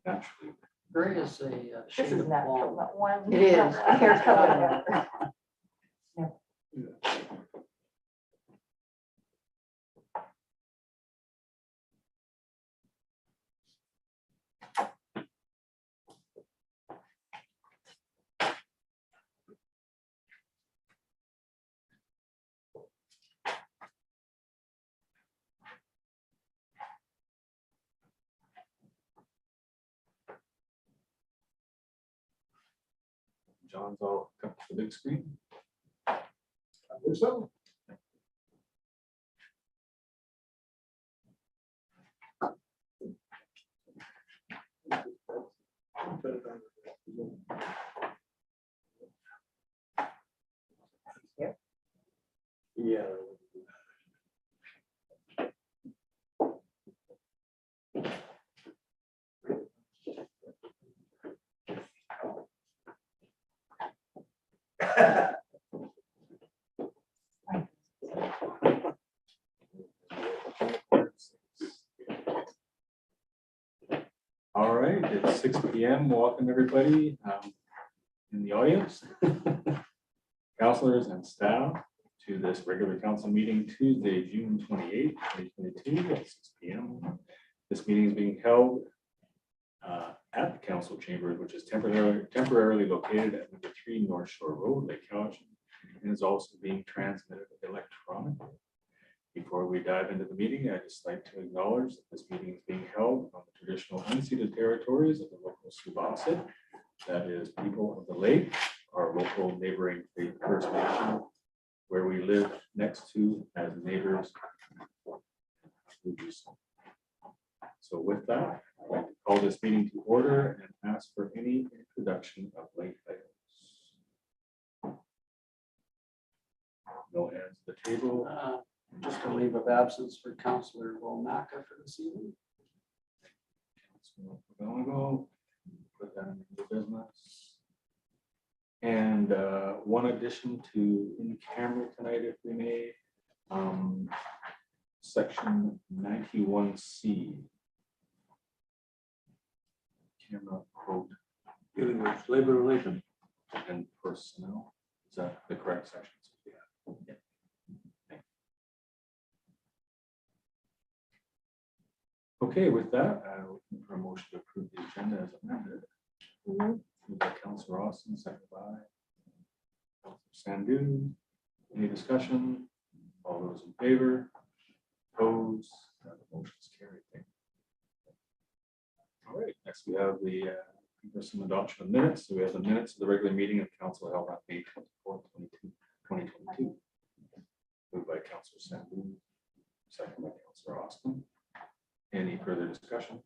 naturally. Gray is a This shade is of natural, blonde. that one. It is. Hair color. John's all up to the big screen. I think so. Yeah. All right, it's 6 p.m. Welcome everybody in the audience, counselors and staff to this regular council meeting Tuesday, June 28th, 2022 at 6 p.m. This meeting is being held at the council chambers, which is temporarily located at number 3 North Shore Road, Lake Cowichan, and is also being transmitted electronically. Before we dive into the meeting, I'd just like to acknowledge that this meeting is being held on the traditional unceded territories of the local Subasik, that is people of the lake, our local neighboring First Nation, where we live next to as neighbors. So with that, I'd like to call this meeting to order and ask for any introduction of late items. No hands at the table. Just a leave of absence for Counselor Womaka for this evening. So we're gonna go put that in the business. And one addition to in camera tonight, if we may, section 91C. Camera quote Dealing with labor relations. and personnel. Is that the correct section? Yeah. Okay, with that, I'm looking for a motion to approve the agenda as amended. Moved by Councilor Austin, second by Councilor Sandu. Any discussion? All those in favor? Opposed? The motion is carried. Thank you. All right, next we have the some adoption of minutes. So we have the minutes of the regular meeting of council held on May 24th, 2022. Moved by Councilor Sandu, second by Councilor Austin. Any further discussion?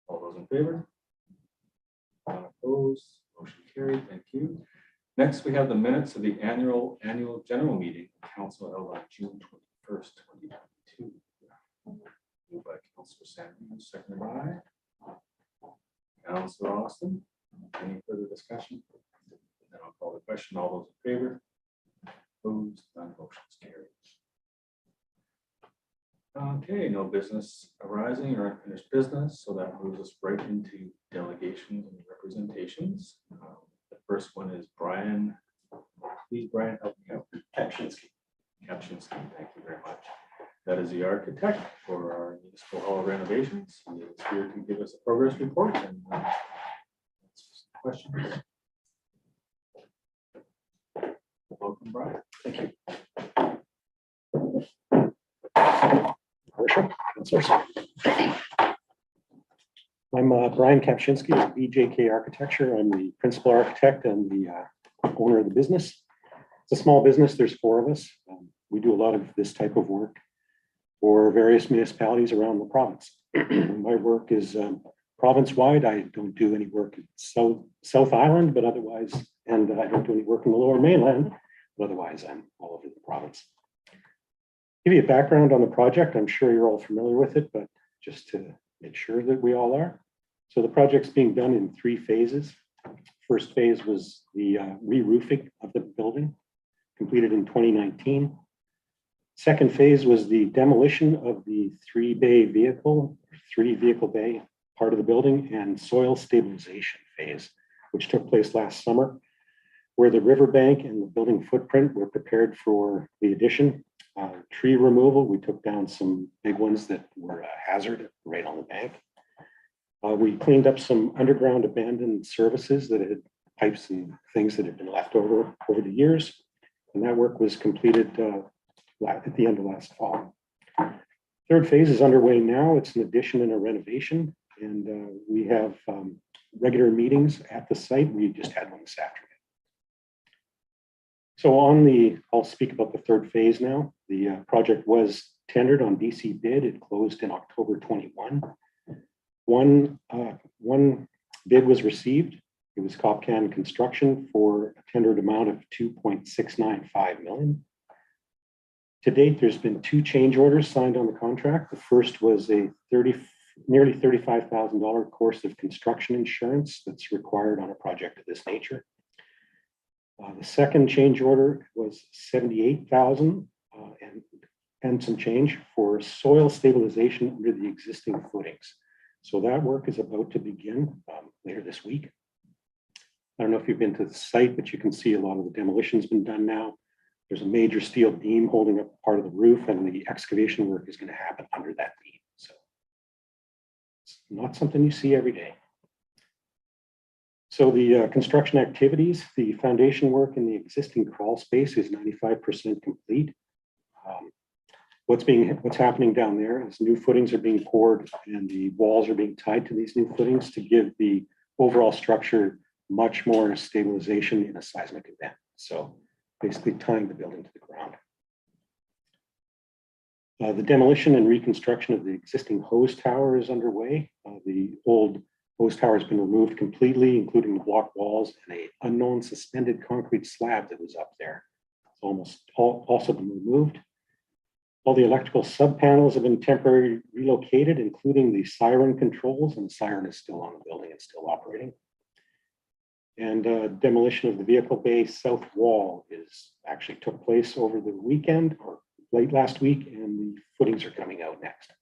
All those in favor? None opposed, motion carried, thank you. Next, we have the minutes of the annual general meeting, council held on June 21st, 2022. Moved by Councilor Sanders, seconded by Councilor Austin. Any further discussion? Then I'll call the question. All those in favor? Opposed, none, motion is carried. Okay, no business arising or unfinished business, so that moves us right into delegations and representations. The first one is Brian. Please, Brian, help me out. Kapczynski, thank you very much. That is the architect for our municipal hall renovations. He is here to give us a progress report and questions. Welcome, Brian. Thank you. Worship, councilors. I'm Brian Kapczynski of BJK Architecture. I'm the principal architect and the owner of the business. It's a small business. There's 4 of us. We do a lot of this type of work for various municipalities around the province. My work is province-wide. I don't do any work in South Island, but otherwise, and I don't do any work in the Lower Mainland, but otherwise I'm all over the province. Give you a background on the project. I'm sure you're all familiar with it, but just to make sure that we all are. So the project's being done in 3 phases. First phase was the re-roofing of the building, completed in 2019. Second phase was the demolition of the 3 vehicle bay part of the building, and soil stabilization phase, which took place last summer, where the riverbank and the building footprint were prepared for the addition. Tree removal, we took down some big ones that were a hazard right on the bank. We cleaned up some underground abandoned services that had pipes and things that had been left over the years. And that work was completed at the end of last fall. Third phase is underway now. It's an addition and a renovation. And we have regular meetings at the site. We just had one this afternoon. So I'll speak about the third phase now. The project was tendered on BC bid. It closed in October 21. One bid was received. It was Copcan Construction for a tendered amount of $2.695 million. To date, there's been 2 change orders signed on the contract. The first was a nearly $35,000 course of construction insurance that's required on a project of this nature. The second change order was $78,000 and some change for soil stabilization under the existing footings. So that work is about to begin later this week. I don't know if you've been to the site, but you can see a lot of the demolition's been done now. There's a major steel beam holding up part of the roof, and the excavation work is going to happen under that beam. So it's not something you see every day. So the construction activities, the foundation work in the existing crawl space is 95% complete. What's happening down there is new footings are being poured and the walls are being tied to these new footings to give the overall structure much more stabilization in a seismic event. So basically tying the building to the ground. The demolition and reconstruction of the existing hose tower is underway. The old hose tower has been removed completely, including the block walls and an unknown suspended concrete slab that was up there. It's also been removed. All the electrical sub panels have been temporarily relocated, including the siren controls, and the siren is still on the building and still operating. And demolition of the vehicle bay south wall actually took place over the weekend or late last week, and the footings are coming out next.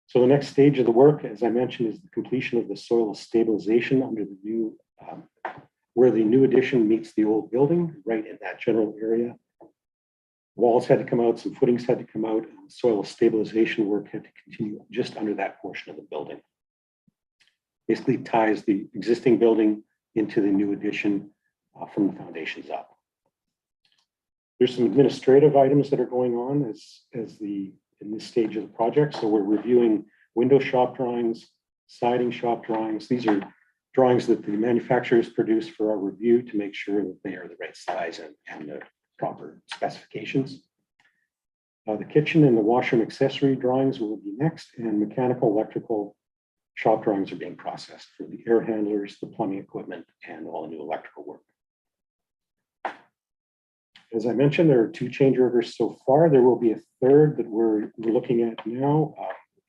So the next stage of the work, as I mentioned, is the completion of the soil stabilization under the new, where the new addition meets the old building, right in that general area. Walls had to come out, some footings had to come out, and the soil stabilization work had to continue just under that portion of the building. Basically ties the existing building into the new addition from the foundations up. There's some administrative items that are going on in this stage of the project. So we're reviewing window shop drawings, siding shop drawings. These are drawings that the manufacturers produce for our review to make sure that they are the right size and the proper specifications. The kitchen and the washroom accessory drawings will be next, and mechanical, electrical shop drawings are being processed for the air handlers, the plumbing equipment, and all the new electrical work. As I mentioned, there are 2 change orders so far. There will be a third that we're looking at now.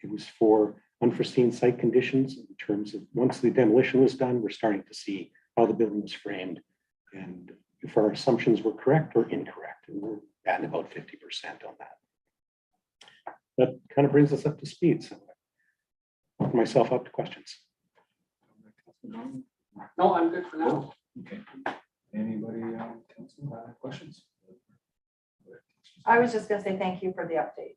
It was for unforeseen site conditions in terms of once the demolition was done, we're starting to see how the building was framed and if our assumptions were correct or incorrect. And we're at about 50% on that. That kind of brings us up to speed. So I'll open myself up to questions. No, I'm good for now. Okay. Anybody council have questions? I was just gonna say thank you for the update.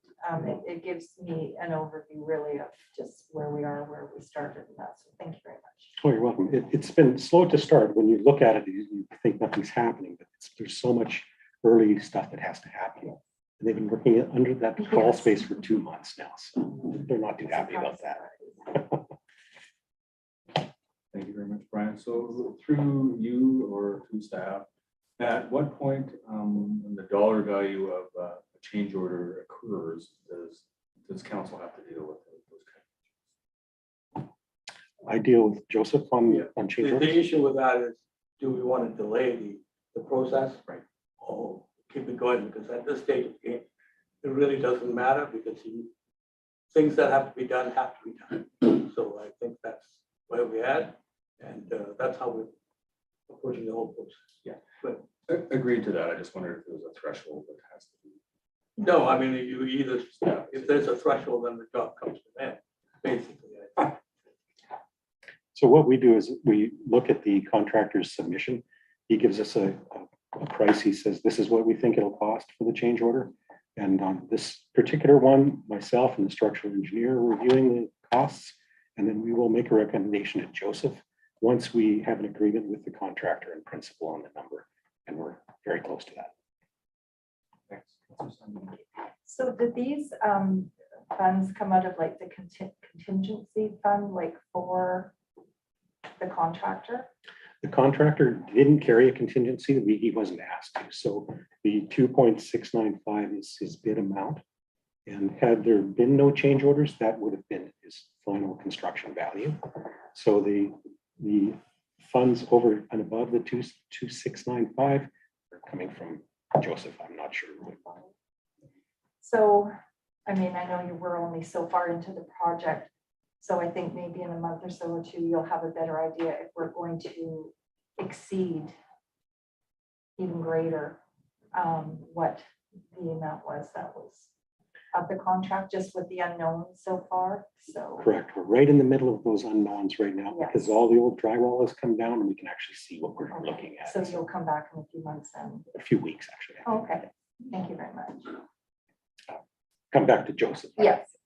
It gives me an overview really of just where we are, where we started and that. So thank you very much. Oh, you're welcome. It's been slow to start. When you look at it, you think nothing's happening, but there's so much early stuff that has to happen. And they've been working under that crawl Yes. space for 2 months now, so they're not too happy about that. Thank you very much, Brian. So through you or through staff, at what point when the dollar value of a change order occurs, does council have to deal with those kind I deal with Joseph on change The orders. issue with that is, do we want to delay the process? Right. Or keep it going? Because at this stage of the game, it really doesn't matter because things that have to be done have to be done. So I think that's where we're at. And that's how we're approaching the whole process. Yeah. But Agreed to that. I just wondered if there was a threshold that has to be. no, I mean, you either, if there's a threshold, then the job comes to an end, basically. I So what we do is we look at the contractor's submission. He gives us a price. He says, this is what we think it'll cost for the change order. And on this particular one, myself and the structural engineer are reviewing the costs. And then we will make a recommendation to Joseph once we have an agreement with the contractor in principle on the number. And we're very close to that. Thanks. Councillor Sandin. So did these funds come out of like the contingency fund, like for the contractor? The contractor didn't carry a contingency. He wasn't asked to. So the 2.695 is his bid amount. And had there been no change orders, that would have been his final construction value. So the funds over and above the 2.695 are coming from Joseph. I'm not sure. So, I mean, I know you were only so far into the project. So I think maybe in a month or so or two, you'll have a better idea if we're going to exceed even greater what the amount was that was of the contract, just with the unknowns so far. So Correct. We're right in the middle of those unknowns right now because Yes. all the old drywall has come down and we can actually see what we're looking at. so you'll come back in a few months then. A few weeks, actually. Okay, thank you very much. Come back to Joseph. Yes.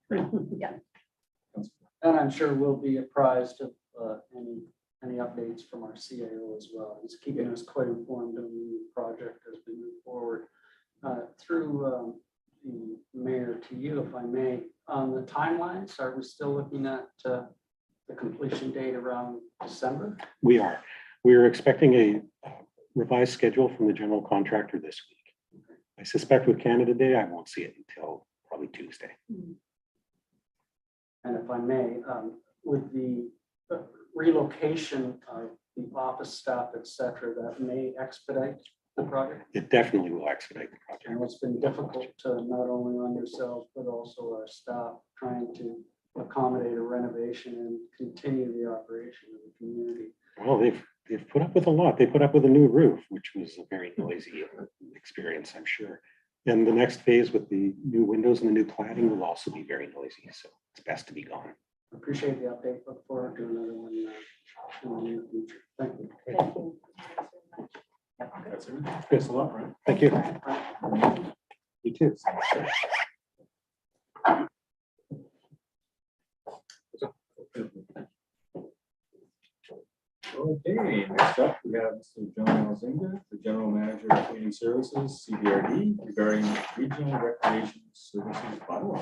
And I'm sure we'll be apprised of any updates from our CAO as well. He's keeping us quite informed on the project as we move forward. Through the mayor to you, if I may, on the timelines, are we still looking at the completion date around December? We are. We're expecting a revised schedule from the general contractor this week. I suspect with Canada Day, I won't see it until probably Tuesday. And if I may, with the relocation of the office staff, et cetera, that may expedite the project. It definitely will expedite the project. And it's been difficult to not only on yourselves, but also our staff trying to accommodate a renovation and continue the operation of the community. Well, they've put up with a lot. They put up with a new roof, which was a very noisy experience, I'm sure. And the next phase with the new windows and the new cladding will also be very noisy. So it's best to be gone. Appreciate the update. Look forward to another one in the near future. Thank you. Thank you. That's everything. Thanks a lot, Brian. Thank you. You too. Okay, next up, we have Mr. John Alzinga, the General Manager of Community Services, CBRD, regarding Regional Recreation Services bylaw.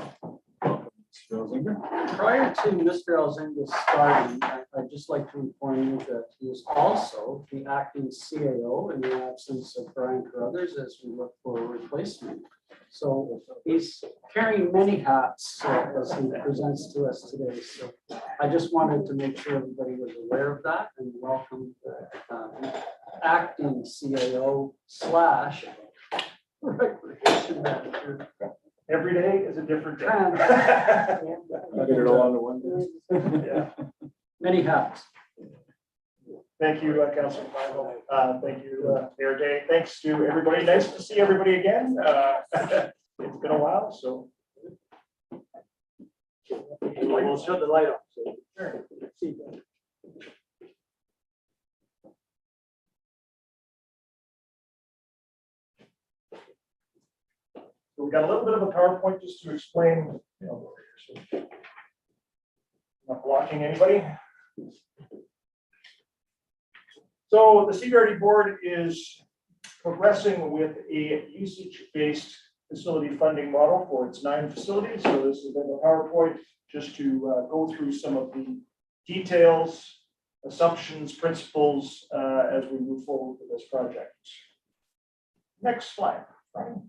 Welcome, Mr. Alzinga. Prior to Mr. Alzinga starting, I'd just like to inform you that he is also the acting CAO in the absence of Brian Carruthers as we look for a replacement. So he's carrying many hats as he presents to us today. So I just wanted to make sure everybody was aware of that and welcome acting CAO / recreation manager. Every day is a different day. Get it all under one desk. Yeah. Many hats. Thank you, Councilor Bible. Thank you, Mayor Day. Thanks to everybody. Nice to see everybody again. It's been a while, so. We'll shut the light off. So. Sure. See you. So we got a little bit of a PowerPoint just to explain, not blocking anybody. So the CBRD board is progressing with a usage-based facility funding model for its 9 facilities. So this has been a PowerPoint just to go through some of the details, assumptions, principles as we move forward with this project. Next slide. Brian.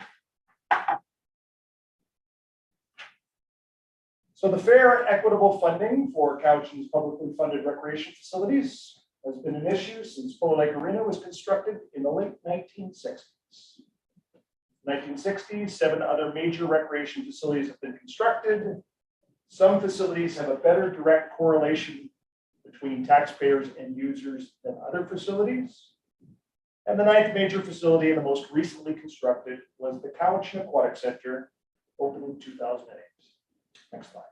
So the fair, equitable funding for Cowichan's publicly funded recreation facilities has been an issue since Fuller Lake Arena was constructed in the late 1960s. 1960s, 7 other major recreation facilities have been constructed. Some facilities have a better direct correlation between taxpayers and users than other facilities. And the 9th major facility and the most recently constructed was the Cowichan Aquatic Center, opened in 2008. Next slide.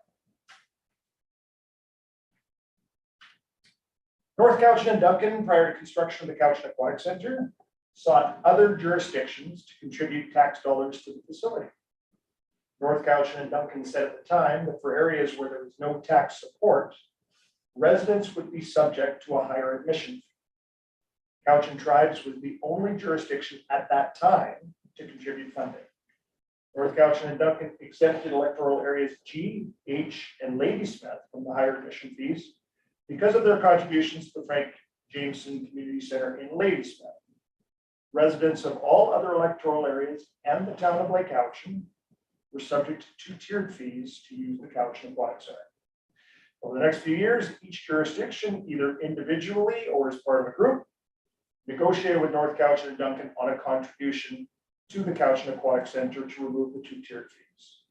North Cowichan and Duncan, prior to construction of the Cowichan Aquatic Center, sought other jurisdictions to contribute tax dollars to the facility. North Cowichan and Duncan said at the time that for areas where there was no tax support, residents would be subject to a higher admission fee. Cowichan Tribes was the only jurisdiction at that time to contribute funding. North Cowichan and Duncan exempted electoral areas G, H, and Ladysmith from the higher admission fees because of their contributions to the Frank Jameson Community Center in Ladysmith. Residents of all other electoral areas and the town of Lake Cowichan were subject to two-tiered fees to use the Cowichan Aquatic Center. Over the next few years, each jurisdiction, either individually or as part of a group, negotiated with North Cowichan and Duncan on a contribution to the Cowichan Aquatic Center to remove the two-tiered fees.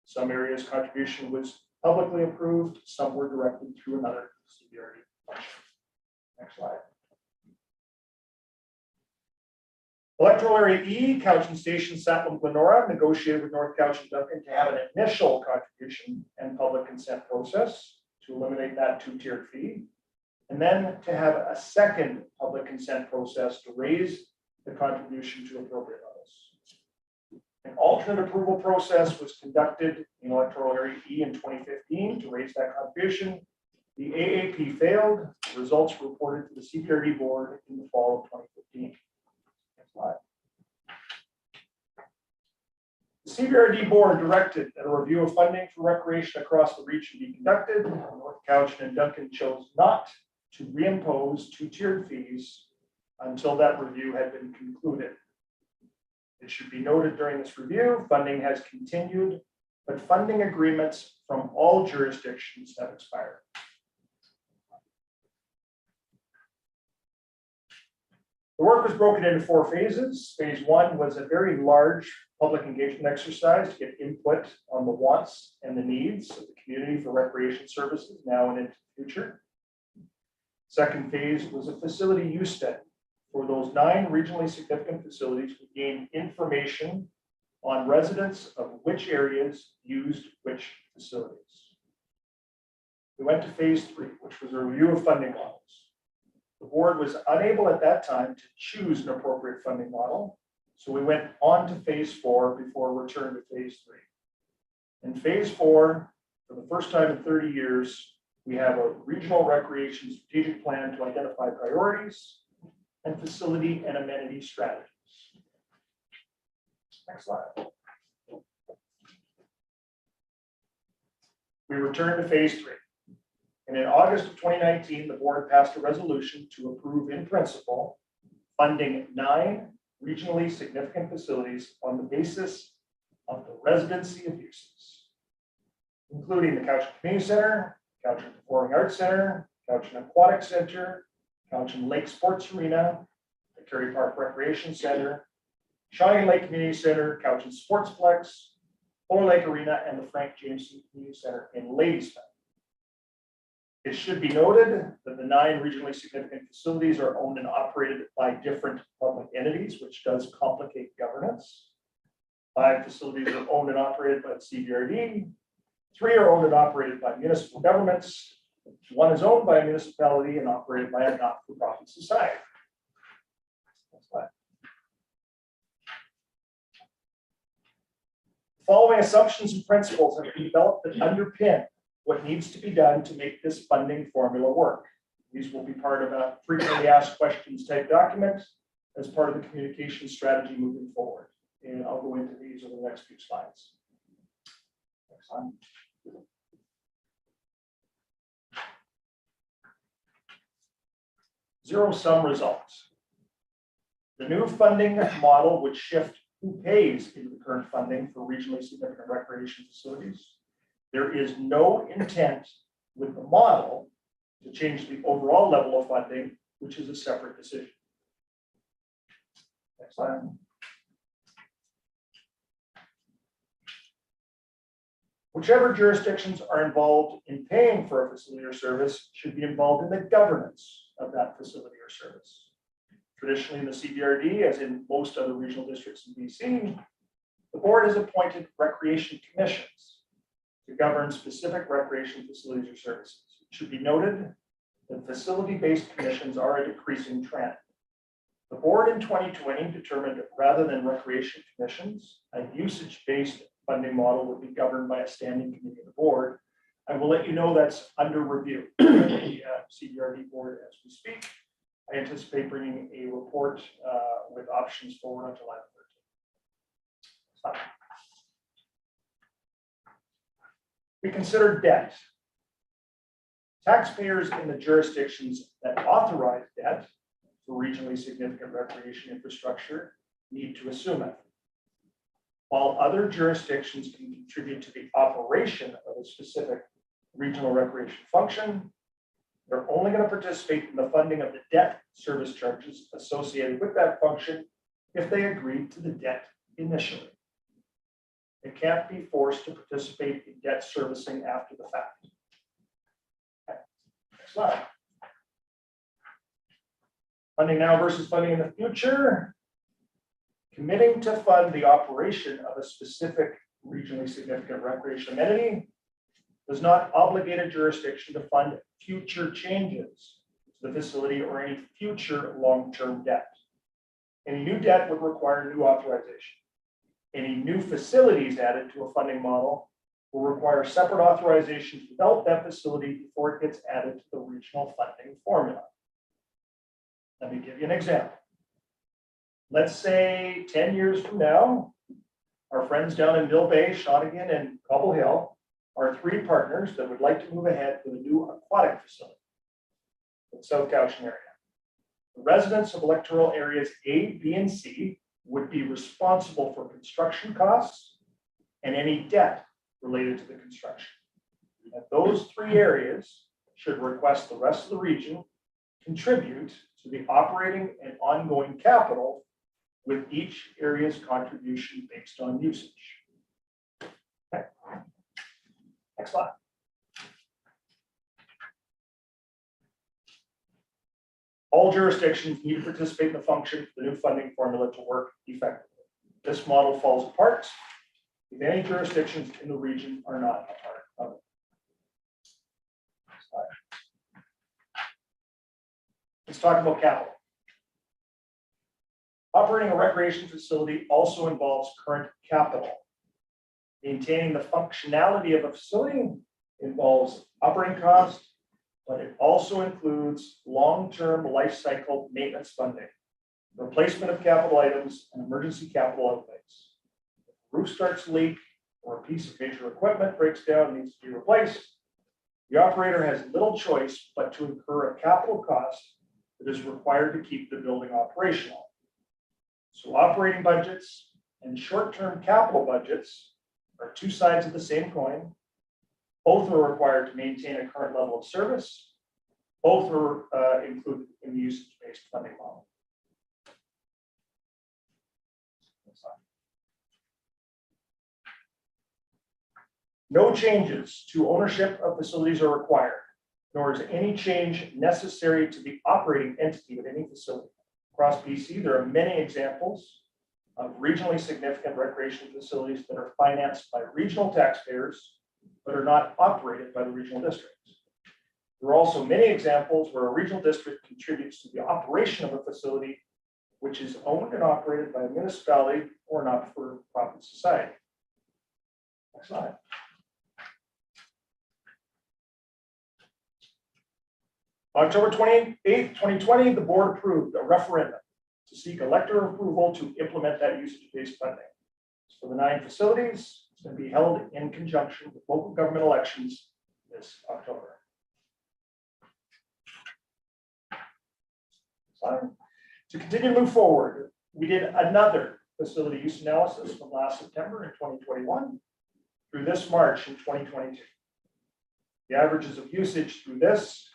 Some areas' contribution was publicly approved, some were directed through another CBRD function. Next slide. Electoral Area E, Cowichan Station, Satlam, Glenora, negotiated with North Cowichan and Duncan to have an initial contribution and public consent process to eliminate that two-tiered fee, and then to have a second public consent process to raise the contribution to appropriate levels. An alternate approval process was conducted in Electoral Area E in 2015 to raise that contribution. The AAP failed. The results were reported to the CBRD board in the fall of 2015. Next slide. The CBRD board directed that a review of funding for recreation across the region be conducted. North Cowichan and Duncan chose not to reimpose two-tiered fees until that review had been concluded. It should be noted during this review, funding has continued, but funding agreements from all jurisdictions have expired. The work was broken into 4 phases. Phase 1 was a very large public engagement exercise to get input on the wants and the needs of the community for recreation services now and into the future. Second phase was a facility use study for those 9 regionally significant facilities to gain information on residents of which areas used which facilities. We went to phase 3, which was a review of funding models. The board was unable at that time to choose an appropriate funding model, so we went on to phase 4 before return to phase 3. In phase 4, for the first time in 30 years, we have a regional recreation strategic plan to identify priorities and facility and amenity strategies. Next slide. We return to phase 3. And in August of 2019, the board passed a resolution to approve in principle funding 9 regionally significant facilities on the basis of the residency of uses, including the Cowichan Community Center, Cowichan Performing Arts Center, Cowichan Aquatic Center, Cowichan Lake Sports Arena, the Kerry Park Recreation Center, Shawnee Lake Community Center, Cowichan Sportsplex, Fuller Lake Arena, and the Frank Jameson Community Center in Ladysmith. It should be noted that the 9 regionally significant facilities are owned and operated by different public entities, which does complicate governance. 5 facilities are owned and operated by the CBRD. 3 are owned and operated by municipal governments. 1 is owned by a municipality and operated by a not-for-profit society. Next slide. Following assumptions and principles have been developed that underpin what needs to be done to make this funding formula work. These will be part of a frequently asked questions type document as part of the communication strategy moving forward. And I'll go into these over the next few slides. Next slide. Zero-sum results. The new funding model would shift who pays into the current funding for regionally significant recreation facilities. There is no intent with the model to change the overall level of funding, which is a separate decision. Next slide. Whichever jurisdictions are involved in paying for a facility or service should be involved in the governance of that facility or service. Traditionally in the CBRD, as in most other regional districts in BC, the board has appointed recreation commissions to govern specific recreation facilities or services. It should be noted that facility-based commissions are a decreasing trend. The board in 2020 determined that rather than recreation commissions, a usage-based funding model would be governed by a standing committee of the board. I will let you know that's under review in the CBRD board as we speak. I anticipate bringing a report with options forward on July 13th. We consider debt. Taxpayers in the jurisdictions that authorize debt for regionally significant recreation infrastructure need to assume it. While other jurisdictions can contribute to the operation of a specific regional recreation function, they're only going to participate in the funding of the debt service charges associated with that function if they agree to the debt initially. They can't be forced to participate in debt servicing after the fact. Okay. Next slide. Funding now versus funding in the future. Committing to fund the operation of a specific regionally significant recreation amenity does not obligate a jurisdiction to fund future changes to the facility or any future long-term debt. Any new debt would require new authorization. Any new facilities added to a funding model will require separate authorization to develop that facility before it gets added to the regional funding formula. Let me give you an example. Let's say 10 years from now, our friends down in Mill Bay, Shawnigan, and Cobble Hill are three partners that would like to move ahead with a new aquatic facility in the South Cowichan area. The residents of electoral areas A, B, and C would be responsible for construction costs and any debt related to the construction. And those three areas should request the rest of the region contribute to the operating and ongoing capital with each area's contribution based on usage. Okay. Next slide. All jurisdictions need to participate in the function for the new funding formula to work effectively. This model falls apart if any jurisdictions in the region are not a part of it. Next slide. Let's talk about capital. Operating a recreation facility also involves current capital. Maintaining the functionality of a facility involves operating costs, but it also includes long-term life cycle maintenance funding, replacement of capital items, and emergency capital outlays. If the roof starts to leak or a piece of major equipment breaks down and needs to be replaced, the operator has little choice but to incur a capital cost that is required to keep the building operational. So operating budgets and short-term capital budgets are two sides of the same coin. Both are required to maintain a current level of service. Both are included in the usage-based funding model. No changes to ownership of facilities are required, nor is any change necessary to the operating entity of any facility. Across BC, there are many examples of regionally significant recreation facilities that are financed by regional taxpayers, but are not operated by the regional districts. There are also many examples where a regional district contributes to the operation of a facility which is owned and operated by a municipality or not-for-profit society. Next slide. October 28th, 2020, the board approved a referendum to seek elector approval to implement that usage-based funding. For the 9 facilities, it's going to be held in conjunction with local government elections this October. To continue to move forward, we did another facility use analysis from last September in 2021 through this March in 2022. The averages of usage through this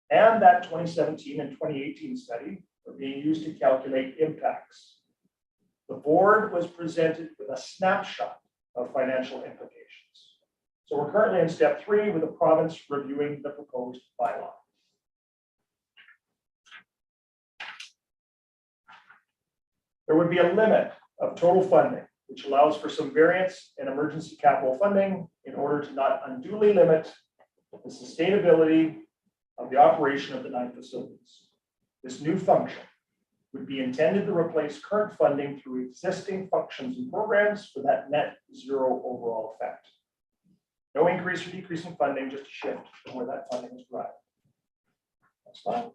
and that 2017 and 2018 study are being used to calculate impacts. The board was presented with a snapshot of financial implications. So we're currently in step 3 with the province reviewing the proposed bylaw. There would be a limit of total funding, which allows for some variance in emergency capital funding in order to not unduly limit the sustainability of the operation of the 9 facilities. This new function would be intended to replace current funding through existing functions and programs for that net zero overall effect. No increase or decrease in funding, just a shift from where that funding is provided. That's fine.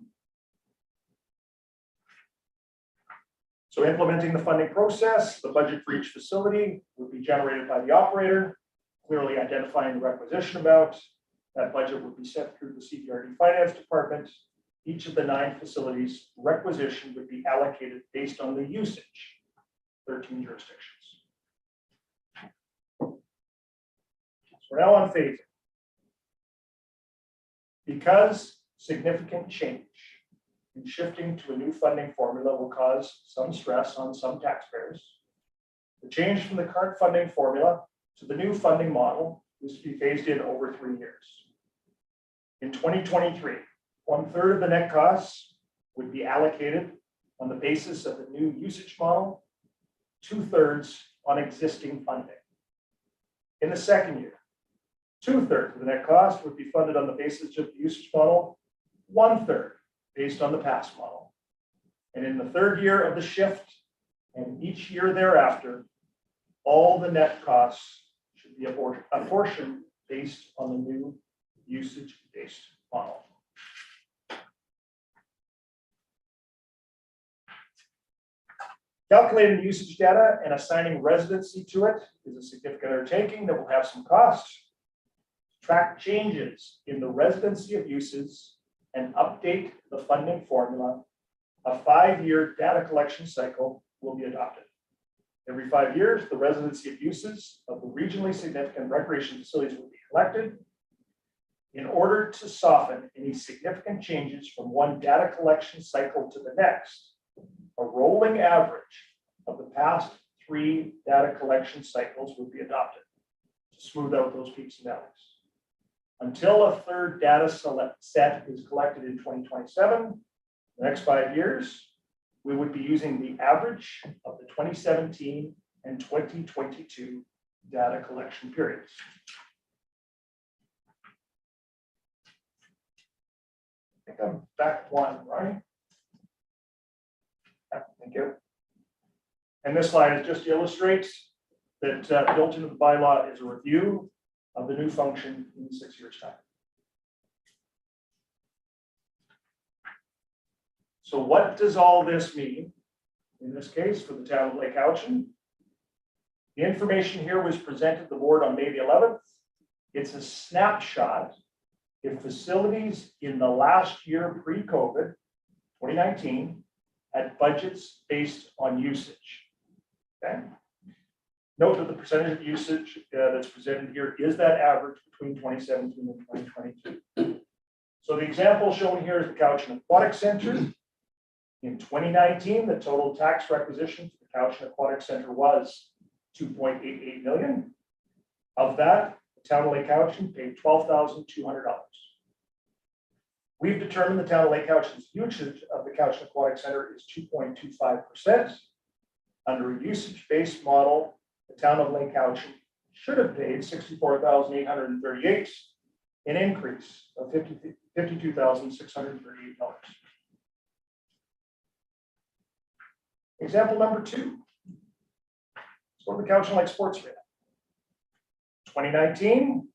So implementing the funding process, the budget for each facility would be generated by the operator, clearly identifying the requisition amount. That budget would be sent through the CPRD Finance Department. Each of the 9 facilities requisition would be allocated based on the usage, 13 jurisdictions. So we're now on phasing. Because significant change in shifting to a new funding formula will cause some stress on some taxpayers, the change from the current funding formula to the new funding model is to be phased in over 3 years. In 2023, 1/3 of the net costs would be allocated on the basis of the new usage model, 2/3 on existing funding. In the second year, 2/3 of the net cost would be funded on the basis of the usage model, 1/3 based on the past model. And in the third year of the shift and each year thereafter, all the net costs should be apportioned based on the new usage-based model. Calculating usage data and assigning residency to it is a significant undertaking that will have some costs. Track changes in the residency of uses and update the funding formula. A 5-year data collection cycle will be adopted. Every 5 years, the residency of uses of the regionally significant recreation facilities will be collected. In order to soften any significant changes from one data collection cycle to the next, a rolling average of the past 3 data collection cycles would be adopted to smooth out those peaks and valleys. Until a 3rd data set is collected in 2027, the next 5 years, we would be using the average of the 2017 and 2022 data collection periods. I think I'm back 1, right? Thank you. And this slide just illustrates that built into the bylaw is a review of the new function in 6 years' time. So what does all this mean? In this case, for the town of Lake Cowichan, the information here was presented to the board on May the 11th. It's a snapshot if facilities in the last year pre-COVID, 2019, had budgets based on usage. Okay. Note that the percentage of usage that's presented here is that average between 2017 and 2022. So the example shown here is the Cowichan Aquatic Center. In 2019, the total tax requisition for the Cowichan Aquatic Center was $2.88 million. Of that, the town of Lake Cowichan paid $12,200. We've determined the town of Lake Cowichan's usage of the Cowichan Aquatic Center is 2.25%. Under a usage-based model, the town of Lake Cowichan should have paid $64,838, an increase of $52,638. Example number 2. So the Cowichan Lake Sports Arena. 2019,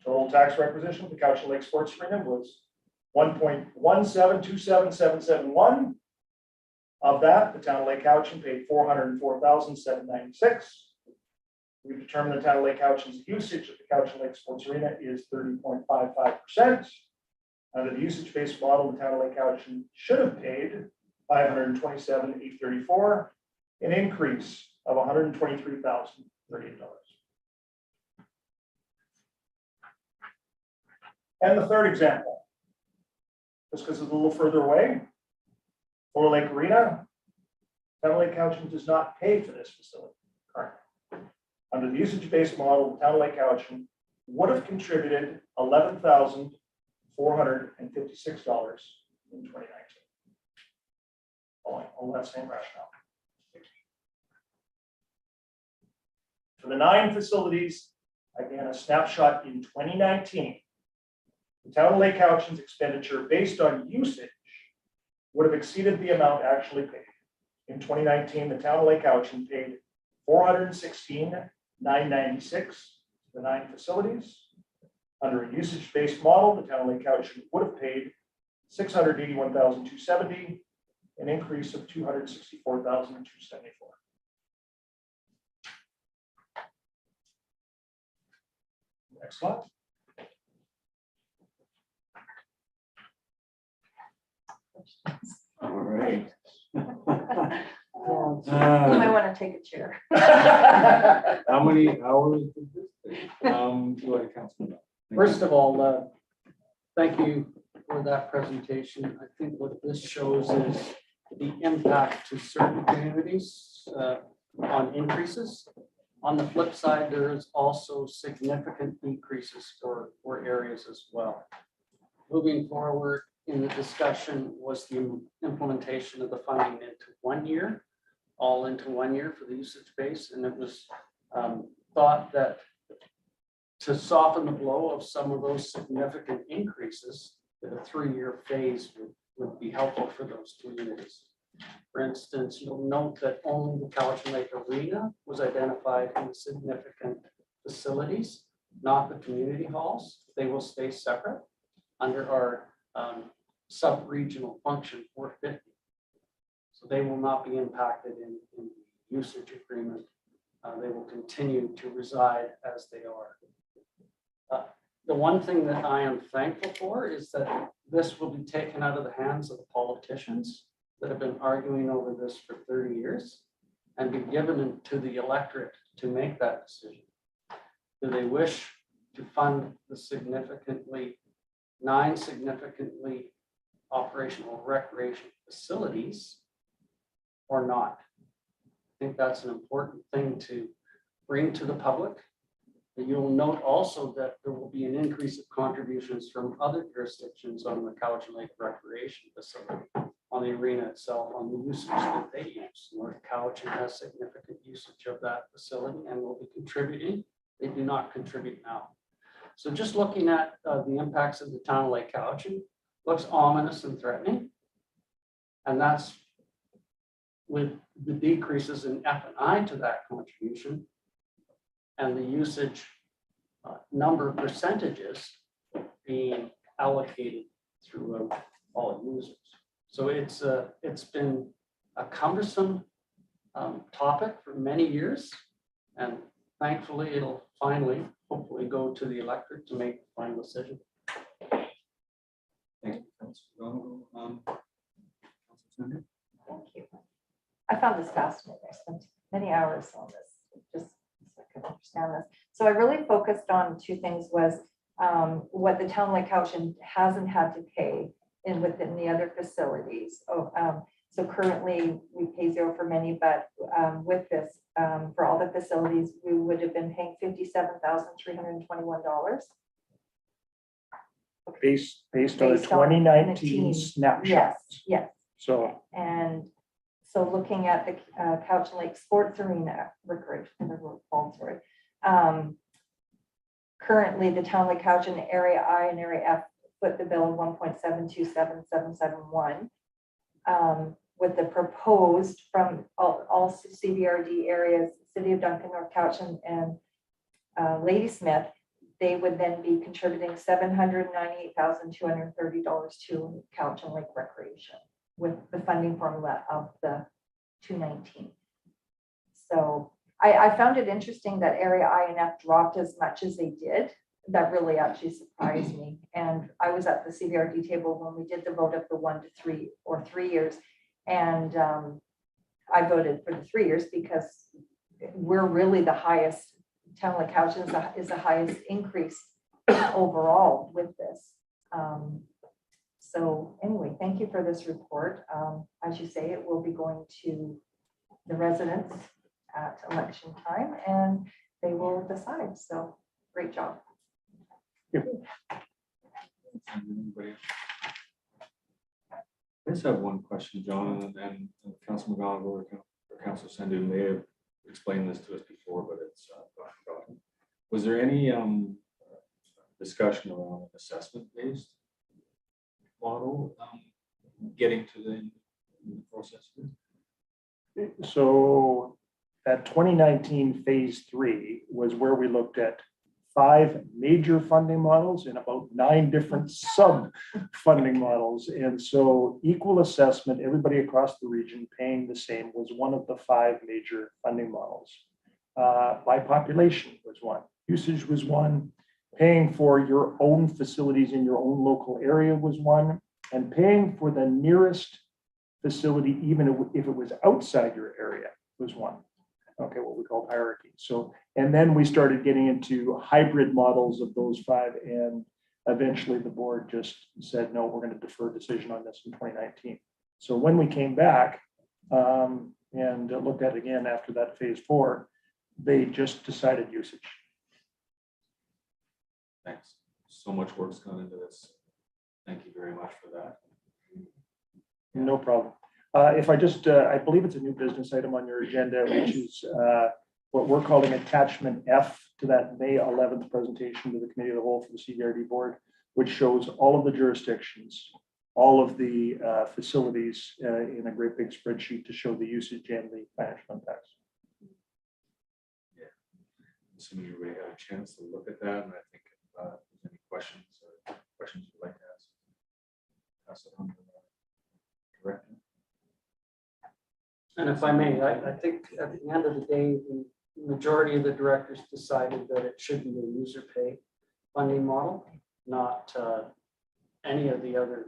total tax requisition for the Cowichan Lake Sports Arena was $1.1727771. Of that, the town of Lake Cowichan paid $404,796. We've determined the town of Lake Cowichan's usage of the Cowichan Lake Sports Arena is 30.55%. Under the usage-based model, the town of Lake Cowichan should have paid $527,834, an increase of $123,038. And the third example, just because it's a little further away, Fort Lake Arena, town of Lake Cowichan does not pay for this facility currently. Under the usage-based model, the town of Lake Cowichan would have contributed $11,456 in 2019. All that same rationale. For the 9 facilities, again, a snapshot in 2019, the town of Lake Cowichan's expenditure based on usage would have exceeded the amount actually paid. In 2019, the town of Lake Cowichan paid $416,996 to the 9 facilities. Under a usage-based model, the town of Lake Cowichan would have paid $681,270, an increase of $264,274. Next slide. All right. You might want to take a chair. How many hours did this take? Go ahead, Councilman. First of all, thank you for that presentation. I think what this shows is the impact to certain communities on increases. On the flip side, there is also significant decreases for areas as well. Moving forward in the discussion was the implementation of the funding into 1 year, all into 1 year for the usage base. And it was thought that to soften the blow of some of those significant increases, that a 3-year phase would be helpful for those communities. For instance, you'll note that only the Cowichan Lake Arena was identified in significant facilities, not the community halls. They will stay separate under our sub-regional function 450. So they will not be impacted in the usage agreement. They will continue to reside as they are. The one thing that I am thankful for is that this will be taken out of the hands of the politicians that have been arguing over this for 30 years and be given to the electorate to make that decision. Do they wish to fund the 9 significantly operational recreation facilities or not? I think that's an important thing to bring to the public. You'll note also that there will be an increase of contributions from other jurisdictions on the Cowichan Lake Recreation Facility, on the arena itself, on the usage that they use. North Cowichan has significant usage of that facility and will be contributing. They do not contribute now. So just looking at the impacts of the town of Lake Cowichan looks ominous and threatening. And that's with the decreases in F&I to that contribution and the usage number of percentages being allocated throughout all users. So it's been a cumbersome topic for many years, and thankfully it'll finally, hopefully, go to the electorate to make the final decision. Thank you, Councilor. Councilor Sanders? Thank you. I found this fascinating. I spent many hours on this, just so I could understand this. So I really focused on 2 things: was what the town of Lake Cowichan hasn't had to pay within the other facilities. So currently we pay 0 for many, but with this, for all the facilities, we would have been paying $57,321. Based on the Based on 2019 Yes, snapshot. yes. So And so looking at the Cowichan Lake Sports Arena recreation, currently the town of Lake Cowichan Area I and Area F put the bill of 1.727771. With the proposed from all CBRD areas, City of Duncan, North Cowichan, and Ladysmith, they would then be contributing $798,230 to Cowichan Lake Recreation with the funding formula of the 219. So I found it interesting that Area I and F dropped as much as they did. That really actually surprised me. And I was at the CBRD table when we did the vote of the 1 to 3 or 3 years. And I voted for the 3 years because we're really the highest, town of Lake Cowichan is the highest increase overall with this. So anyway, thank you for this report. As you say, it will be going to the residents at election time and they will decide. So great job. Anybody else? I just have one question, John, and Councilor McGonigal or Councilor Sandhu may have explained this to us before, but it's forgotten. Was there any discussion around an assessment-based model, getting to the process. So that 2019 phase 3 was where we looked at 5 major funding models and about 9 different sub funding models. And so equal assessment, everybody across the region paying the same, was one of the 5 major funding models. By population was one, usage was one, paying for your own facilities in your own local area was one, and paying for the nearest facility, even if it was outside your area, was one. Okay, what we call hierarchy. So, and then we started getting into hybrid models of those 5, and eventually the board just said, no, we're going to defer decision on this in 2019. So when we came back and looked at it again after that phase 4, they just decided usage. Thanks. So much work's gone into this. Thank you very much for that. No problem. If I just, I believe it's a new business item on your agenda, which is what we're calling attachment F to that May 11th presentation to the Committee of the Whole for the CVRD board, which shows all of the jurisdictions, all of the facilities in a great big spreadsheet to show the usage and the financial impacts. Assuming everybody had a chance to look at that, and I think if there's any questions you'd like to ask, pass it on to the director. And if I may, I think at the end of the day, the majority of the directors decided that it should be a user pay funding model, not any of the other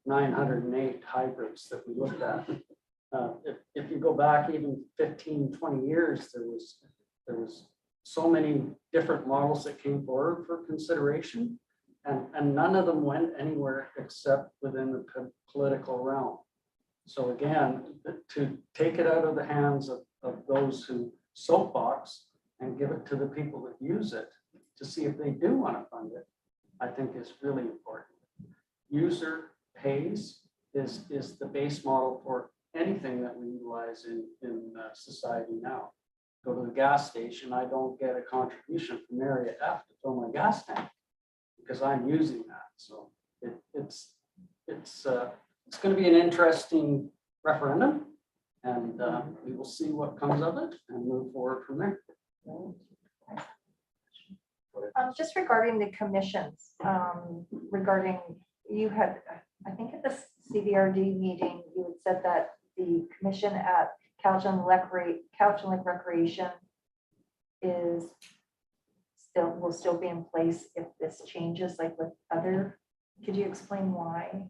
908 hybrids that we looked at. If you go back even 15, 20 years, there was so many different models that came forward for consideration, and none of them went anywhere except within the political realm. So again, to take it out of the hands of those who soapbox and give it to the people that use it to see if they do want to fund it, I think is really important. User pays is the base model for anything that we utilize in society now. Go to the gas station, I don't get a contribution from area F to fill my gas tank because I'm using that. So it's going to be an interesting referendum, and we will see what comes of it and move forward from there. Just regarding the commissions, regarding, you had, I think at the CVRD meeting, you had said that the commission at Couch and Lake Recreation will still be in place if this changes, like with other, could you explain why?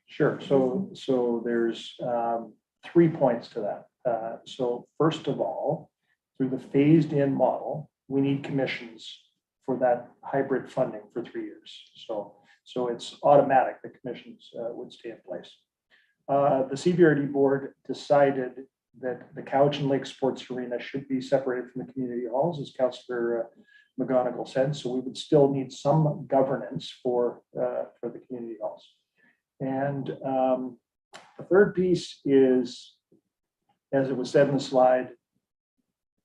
Sure. So there's 3 points to that. So first of all, through the phased in model, we need commissions for that hybrid funding for 3 years. So it's automatic that commissions would stay in place. The CVRD board decided that the Couch and Lake Sports Arena should be separated from the community halls, as Councillor McGonigal said. So we would still need some governance for the community halls. And the third piece is, as it was said in the slide,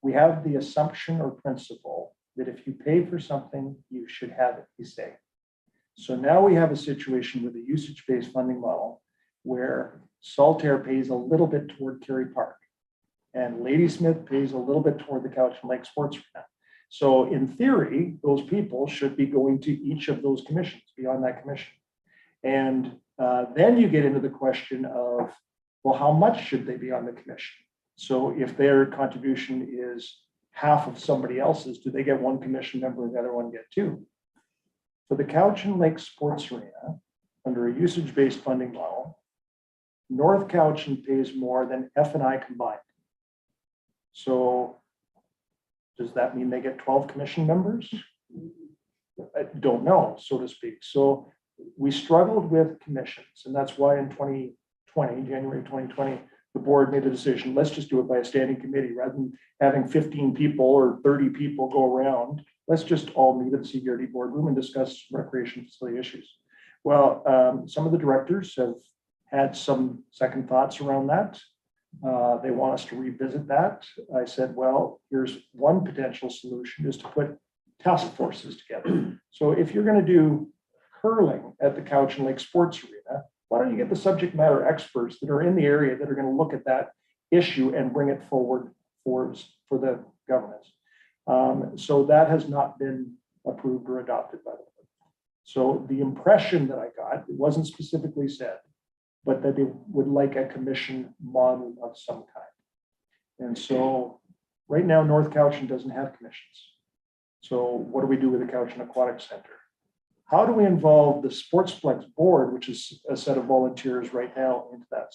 we have the assumption or principle that if you pay for something, you should have it, you say. So now we have a situation with a usage-based funding model where Saltaire pays a little bit toward Kerry Park and Ladysmith pays a little bit toward the Couch and Lake Sports Arena. So in theory, those people should be going to each of those commissions, beyond that commission. And then you get into the question of, well, how much should they be on the commission? So if their contribution is half of somebody else's, do they get 1 commission member and the other one get 2? For the Couch and Lake Sports Arena, under a usage-based funding model, North Couchant pays more than F&I combined. So does that mean they get 12 commission members? I don't know, so to speak. So we struggled with commissions, and that's why in 2020, January 2020, the board made the decision, let's just do it by a standing committee rather than having 15 people or 30 people go around. Let's just all meet at the CVRD boardroom and discuss recreation facility issues. Well, some of the directors have had some second thoughts around that. They want us to revisit that. I said, well, here's one potential solution, is to put task forces together. So if you're going to do curling at the Couch and Lake Sports Arena, why don't you get the subject matter experts that are in the area that are going to look at that issue and bring it forward for the governance. So that has not been approved or adopted by the board. So the impression that I got, it wasn't specifically said, but that they would like a commission model of some kind. And so right now, North Cowichan doesn't have commissions. So what do we do with the Cowichan Aquatic Center? How do we involve the Sportsplex board, which is a set of volunteers right now, into that?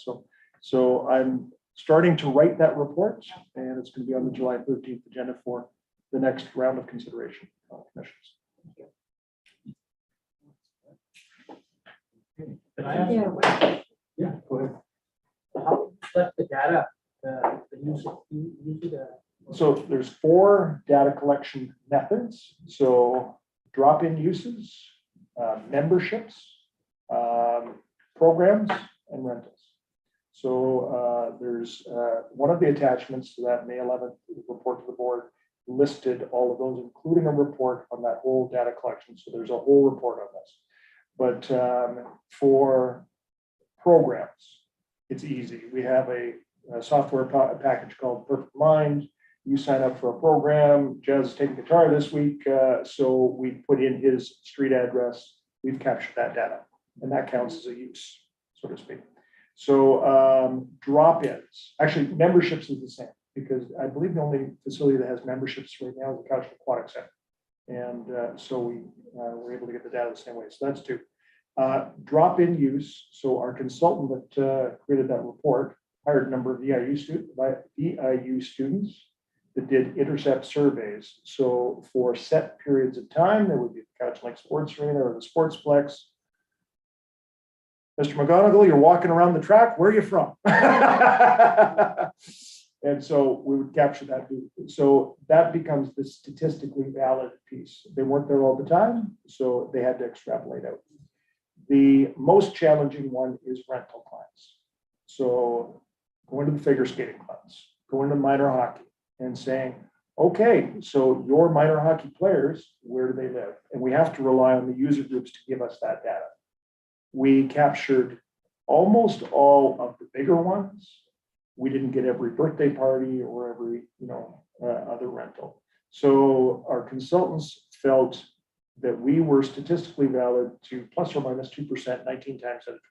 So I'm starting to write that report, and it's going to be on the July 13th agenda for the next round of consideration on commissions. Can I ask you a question? Yeah, go ahead. How you collect the data, the use So there's 4 data collection methods. So drop-in uses, memberships, programs, and rentals. So there's one of the attachments to that May 11th report to the board listed all of those, including a report on that whole data collection. So there's a whole report on this. But for programs, it's easy. We have a software package called Perfect Mind. You sign up for a program. Jazz is taking guitar this week, so we put in his street address. We've captured that data, and that counts as a use, so to speak. So drop-ins, actually memberships is the same, because I believe the only facility that has memberships right now is the Cowichan Aquatic Center. And so we were able to get the data the same way. So that's 2. Drop-in use. So our consultant that created that report hired a number of VIU students that did intercept surveys. So for set periods of time, there would be the Cowichan Lake Sports Arena or the Sportsplex. Mr. McGonigal, you're walking around the track. Where are you from? And so we would capture that. So that becomes the statistically valid piece. They weren't there all the time, so they had to extrapolate out. The most challenging one is rental clients. So going to the figure skating clubs, going to minor hockey and saying, okay, so your minor hockey players, where do they live? And we have to rely on the user groups to give us that data. We captured almost all of the bigger ones. We didn't get every birthday party or every, other rental. So our consultants felt that we were statistically valid to plus or minus 2%, 19 times out of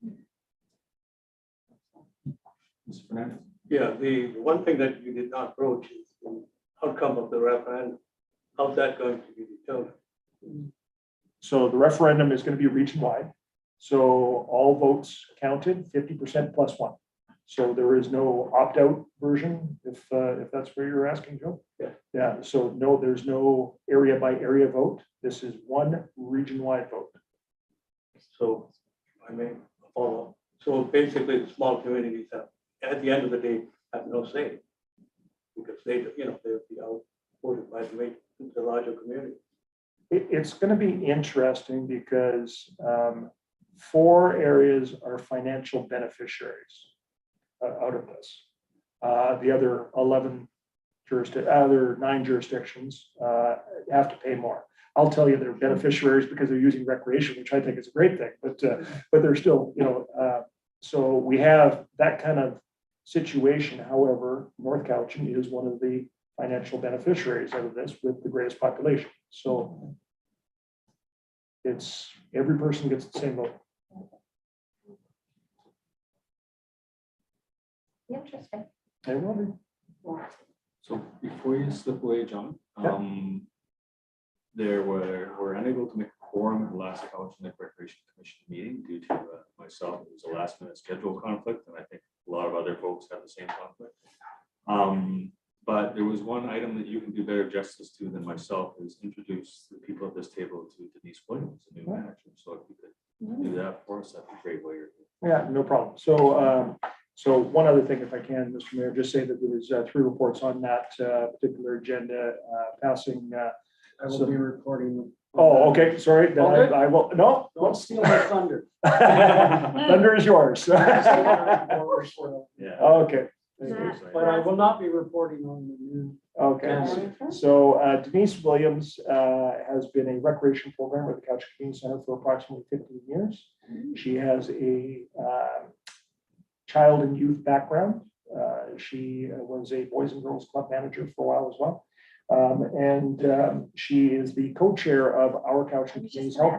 20. Mr. Fernandez? Yeah, the one thing that you did not broach is the outcome of the referendum. How's that going to be determined? So the referendum is going to be region-wide. So all votes counted, 50% plus 1. So there is no opt-out version, if that's where you're asking, Joe. Yeah. Yeah. So no, there's no area by area vote. This is one region-wide vote. So I may follow. So basically, the small communities have, at the end of the day, have no say because they'll be outvoted by the larger community. It's going to be interesting because 4 areas are financial beneficiaries out of this. The other 9 jurisdictions have to pay more. I'll tell you they're beneficiaries because they're using recreation, which I think is a great thing, but they're still, so we have that kind of situation. However, North Cowichan is one of the financial beneficiaries out of this with the greatest population. So it's every person gets the same vote. Interesting. It will be. So before you slip away, John, we're unable to make a quorum at the last Cowichan Lake Recreation Commission meeting due to myself. It was a last minute schedule conflict, and I think a lot of other folks have the same conflict. But there was one item that you can do better justice to than myself, is introduce the people at this table to Denise Williams, the new manager. So if you could do that for us, that'd be great while you're here. Yeah, no problem. So one other thing, if I can, Mr. Mayor, just say that there was 3 reports on that particular agenda passing. I will be recording. Oh, okay, sorry. Then All good? I will, no. Don't steal my thunder. Thunder is yours. Yeah. Okay, But I will not be reporting on the new. Okay, Cancer. so Denise Williams has been a recreation programmer at the Couch Community Center for approximately 15 years. She has a child and youth background. She was a Boys and Girls Club manager for a while as well. She is the co-chair of Our Couch and Communities Health.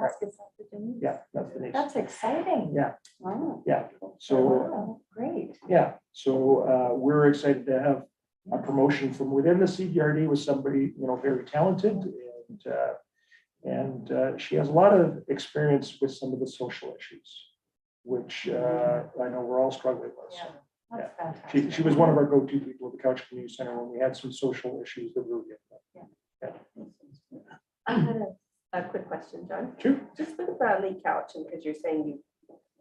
Yeah, that's Denise. That's exciting. Yeah. Wow. Yeah, so, Wow, great. yeah, so we're excited to have a promotion from within the CDRD with somebody, very talented and she has a lot of experience with some of the social issues, which I know we're all struggling with. Yeah, that's fantastic. She was one of our go-to people at the Couch Community Center when we had some social issues that we were getting. I had a quick question, John. Sure. Just with Lake Couch, and because you're saying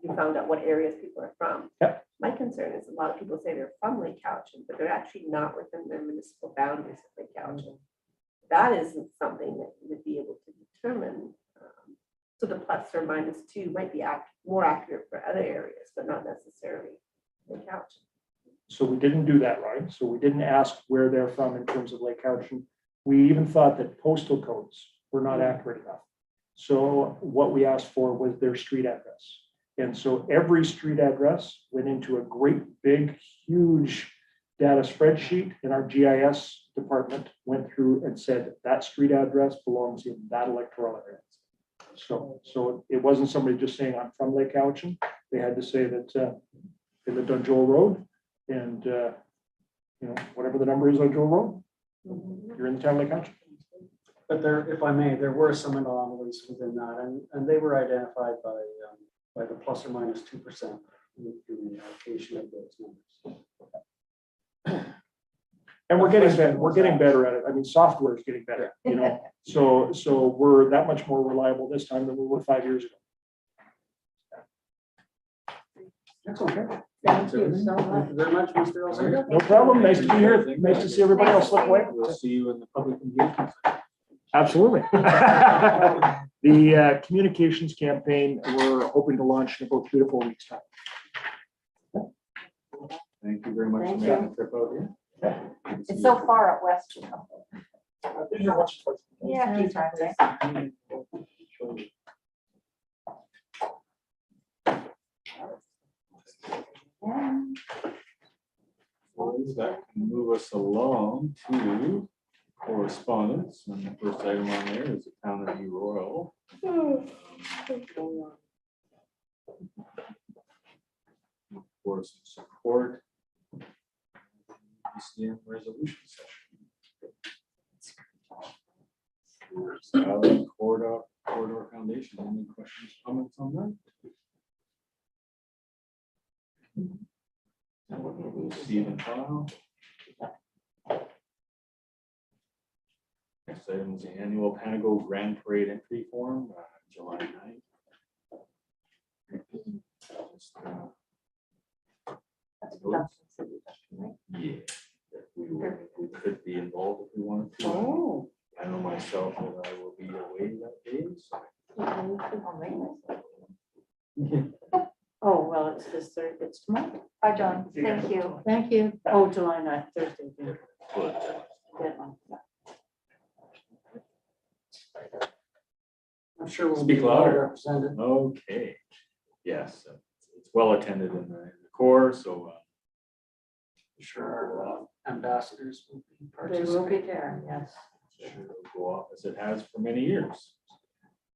you found out what areas people are from. Yep. My concern is a lot of people say they're from Lake Couch, but they're actually not within the municipal boundaries of Lake Couch. That isn't something that you would be able to determine. So the plus or minus 2 might be more accurate for other areas, but not necessarily Lake Couch. So we didn't do that, right? So we didn't ask where they're from in terms of Lake Couch. And we even thought that postal codes were not accurate enough. So what we asked for was their street address. And so every street address went into a great, big, huge data spreadsheet, and our GIS department went through and said that street address belongs in that electoral area. So it wasn't somebody just saying, I'm from Lake Cowichan. They had to say that they lived on Joel Road, and whatever the number is on Joel Road, you're in the town of Lake Cowichan. But there, if I may, there were some anomalies within that, and they were identified by the plus or minus 2% in the allocation of those numbers. And we're getting better at it. I mean, software is getting better, so we're that much more reliable this time than we were 5 years ago. That's okay. Thank you so much. Thank you very much, Mr. Elzey. No problem. Nice to be here. Nice to see everybody else slip away. We'll see you in the public engagement. Absolutely. The communications campaign, we're hoping to launch in about 2 to 4 weeks' time. Thank you very much for Thank making the trip out here. It's so far out west, you know. Yeah, a few times, eh? Yeah. Well, that can move us along to correspondence, and the first item on there is the town of New Royal. For some support. ECM resolution session. Corridor Foundation, any questions, comments on that? Stephen file. Next item is the annual Panago Grand Parade entry form, July 9th. Just, That's production city, right? yeah, if we could be involved if we wanted to. Oh. I know myself that I will be away that day, so. Oh, well, it's this Thursday, it's tomorrow. Bye, John. Thank you. Thank you. Oh, July 9th, Thursday. Yeah. But, I'm sure we'll Speak be well louder. represented. okay, yes, it's well attended in the core, so. Sure, our ambassadors will be They will be participating. there, yes. Sure it'll go off as it has for many years.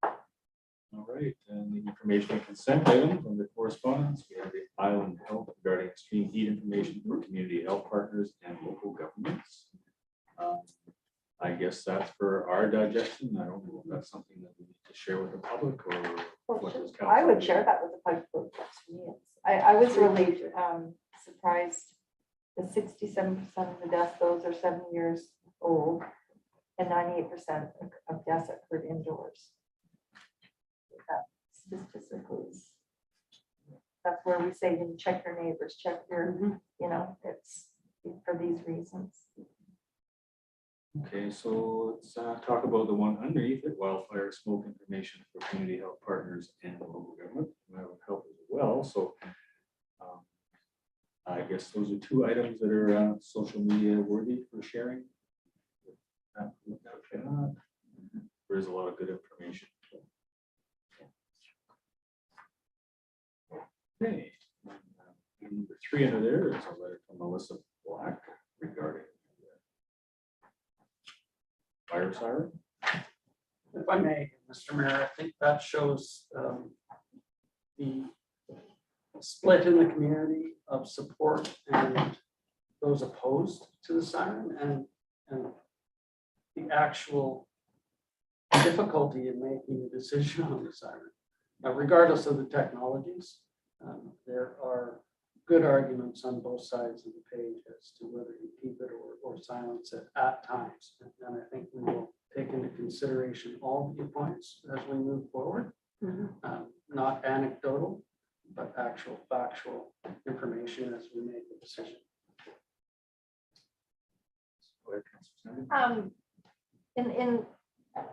All right, and the information and consent items on the correspondence, we have the Island Health regarding extreme heat information for community health partners and local governments. I guess that's for our digestion. I don't know if that's something that we need to share with the public or. what does council I would do? share that with the public. I was really surprised. The 67% of the deaths, those are 7 years old, and 98% of deaths occurred indoors. That statistically is- that's where we say you check your neighbors, check your, it's for these reasons. Okay, so let's talk about the one underneath it, wildfire smoke information for community health partners and local government. That would help as well, so. I guess those are two items that are social media worthy for sharing. There's a lot of good information. Okay. Number 3 under there is a letter from Melissa Black regarding fire siren. If I may, Mr. Mayor, I think that shows the split in the community of support and those opposed to the siren and the actual difficulty in making a decision on the siren. Now, regardless of the technologies, there are good arguments on both sides of the page as to whether you keep it or silence it at times. And I think we will take into consideration all viewpoints as we move forward. Not anecdotal, but actual factual information as we make the decision. Go ahead, Councilor Sanders. In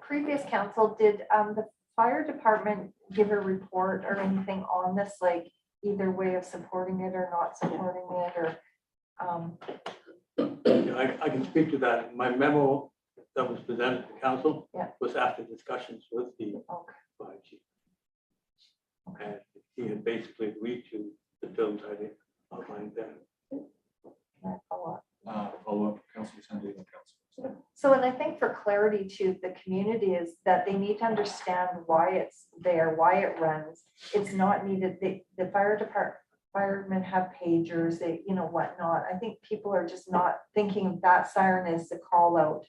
previous council, did the fire department give a report or anything on this, like either way of supporting it or not supporting it, or? I can speak to that. My memo that was presented to council Yeah. was after discussions with the Okay. fire chief. And he had basically agreed to the terms I outlined there. Can I follow up? Follow up, Councilor Sanders and Councilor. So, and I think for clarity to the community is that they need to understand why it's there, why it runs. It's not needed, the fire department, firemen have pagers, they, you know, whatnot. I think people are just not thinking that siren is the call out.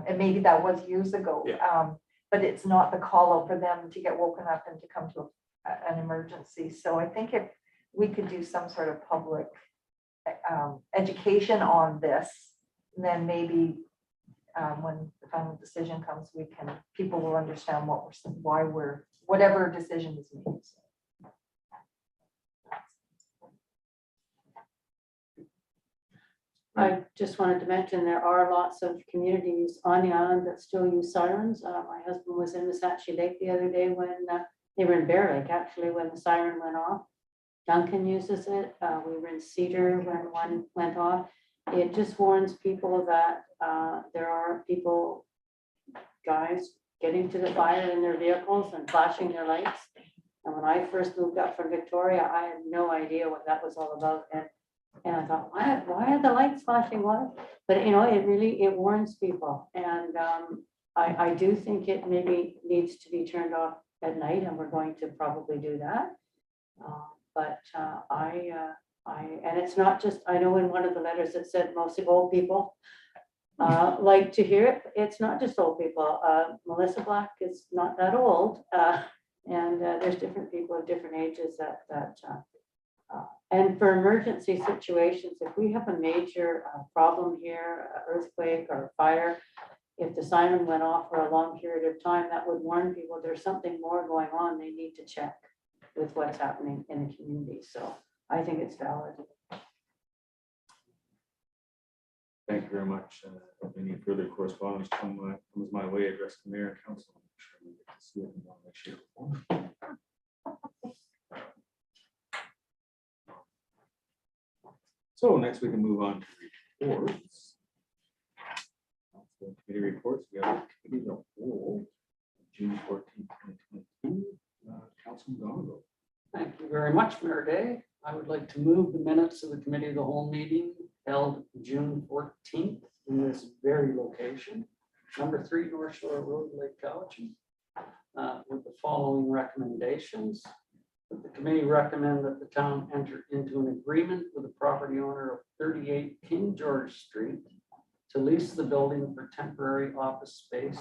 And maybe that was years ago. But it's not the call out for them to get woken up and to come to an emergency. So I think if we could do some sort of public education on this, then maybe when the final decision comes, people will understand what why whatever decision is made. I just wanted to mention there are lots of communities on the island that still use sirens. My husband was in Misatchie Lake the other day when they were in Bear Lake, actually, when the siren went off. Duncan uses it. We were in Cedar when one went off. It just warns people that there are people, guys, getting to the fire in their vehicles and flashing their lights. And when I first moved up from Victoria, I had no idea what that was all about. And I thought, why are the lights flashing? What? But you know, it warns people. And I do think it maybe needs to be turned off at night, and we're going to probably do that. And it's not just, I know in one of the letters it said mostly old people like to hear it. It's not just old people. Melissa Black is not that old. And there's different people of different ages and for emergency situations, if we have a major problem here, earthquake or fire, if the siren went off for a long period of time, that would warn people there's something more going on. They need to check with what's happening in the community. So I think it's valid. Thank you very much. If any further correspondence comes my way, address the mayor and council. I'm sure we get to see it in one way, shape, or form. So next we can move on to reports. Committee reports. We have a committee of the whole, June 14th, 2022. Councilman Donovan. Thank you very much, Mayor Day. I would like to move the minutes of the committee of the whole meeting held June 14th in this very location, number 3 North Shore Road, Lake Cowichan, with the following recommendations. That the committee recommend that the town enter into an agreement with the property owner of 38 King George Street to lease the building for temporary office space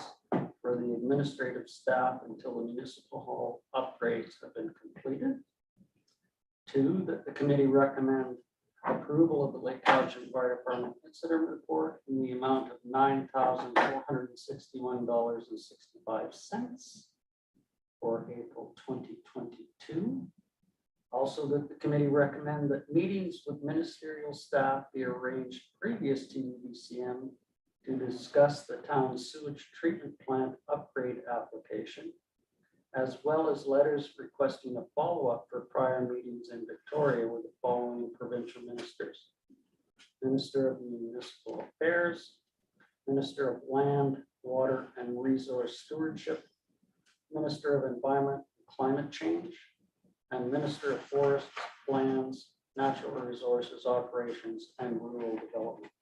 for the administrative staff until the municipal hall upgrades have been completed. 2, that the committee recommend approval of the Lake Cowichan Fire Department incident report in the amount of $9,461.65 for April 2022. Also, that the committee recommend that meetings with ministerial staff be arranged previous to UBCM to discuss the town's sewage treatment plant upgrade application, as well as letters requesting a follow-up for prior meetings in Victoria with the following provincial provincial ministers. Minister of Municipal Affairs, Minister of Land, Water and Resource Stewardship, Minister of Environment and Climate Change, and Minister of Forests, Lands, Natural Resources Operations, and Rural Development.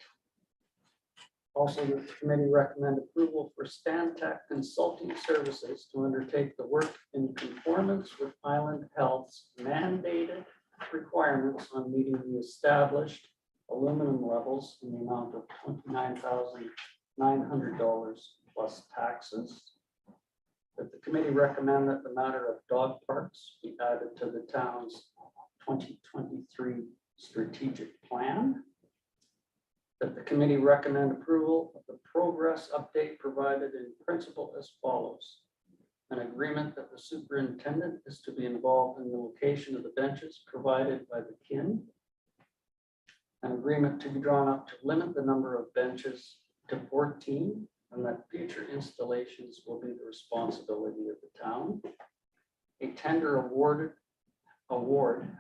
Also, the committee recommend approval for Stantec Consulting Services to undertake the work in conformance with Island Health's mandated requirements on meeting the established aluminum levels in the amount of $29,900 plus taxes. That the committee recommend that the matter of dog parks be added to the town's 2023 strategic plan. That the committee recommend approval of the progress update provided in principle as follows. An agreement that the superintendent is to be involved in the location of the benches provided by the kin. An agreement to be drawn up to limit the number of benches to 14, and that future installations will be the responsibility of the town. A tender award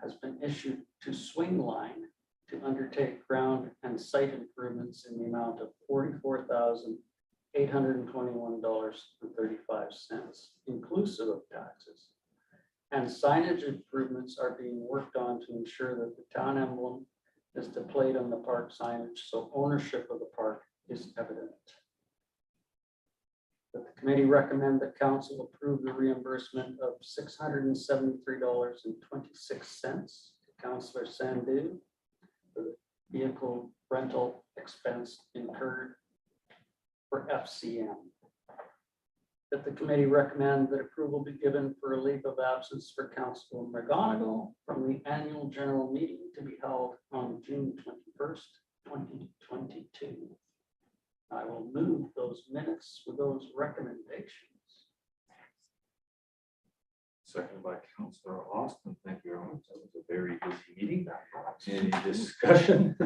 has been issued to Swingline to undertake ground and site improvements in the amount of $44,821.35, inclusive of taxes. And signage improvements are being worked on to ensure that the town emblem is displayed on the park signage, so ownership of the park is evident. That the committee recommend that council approve the reimbursement of $673.26 to Councillor Sandu for the vehicle rental expense incurred for FCM. That the committee recommend that approval be given for a leave of absence for Councillor McGonigal from the annual general meeting to be held on June 21st, 2022. I will move those minutes with those recommendations. Seconded by Councillor Austin. Thank you very much. That was a very busy meeting. Any discussion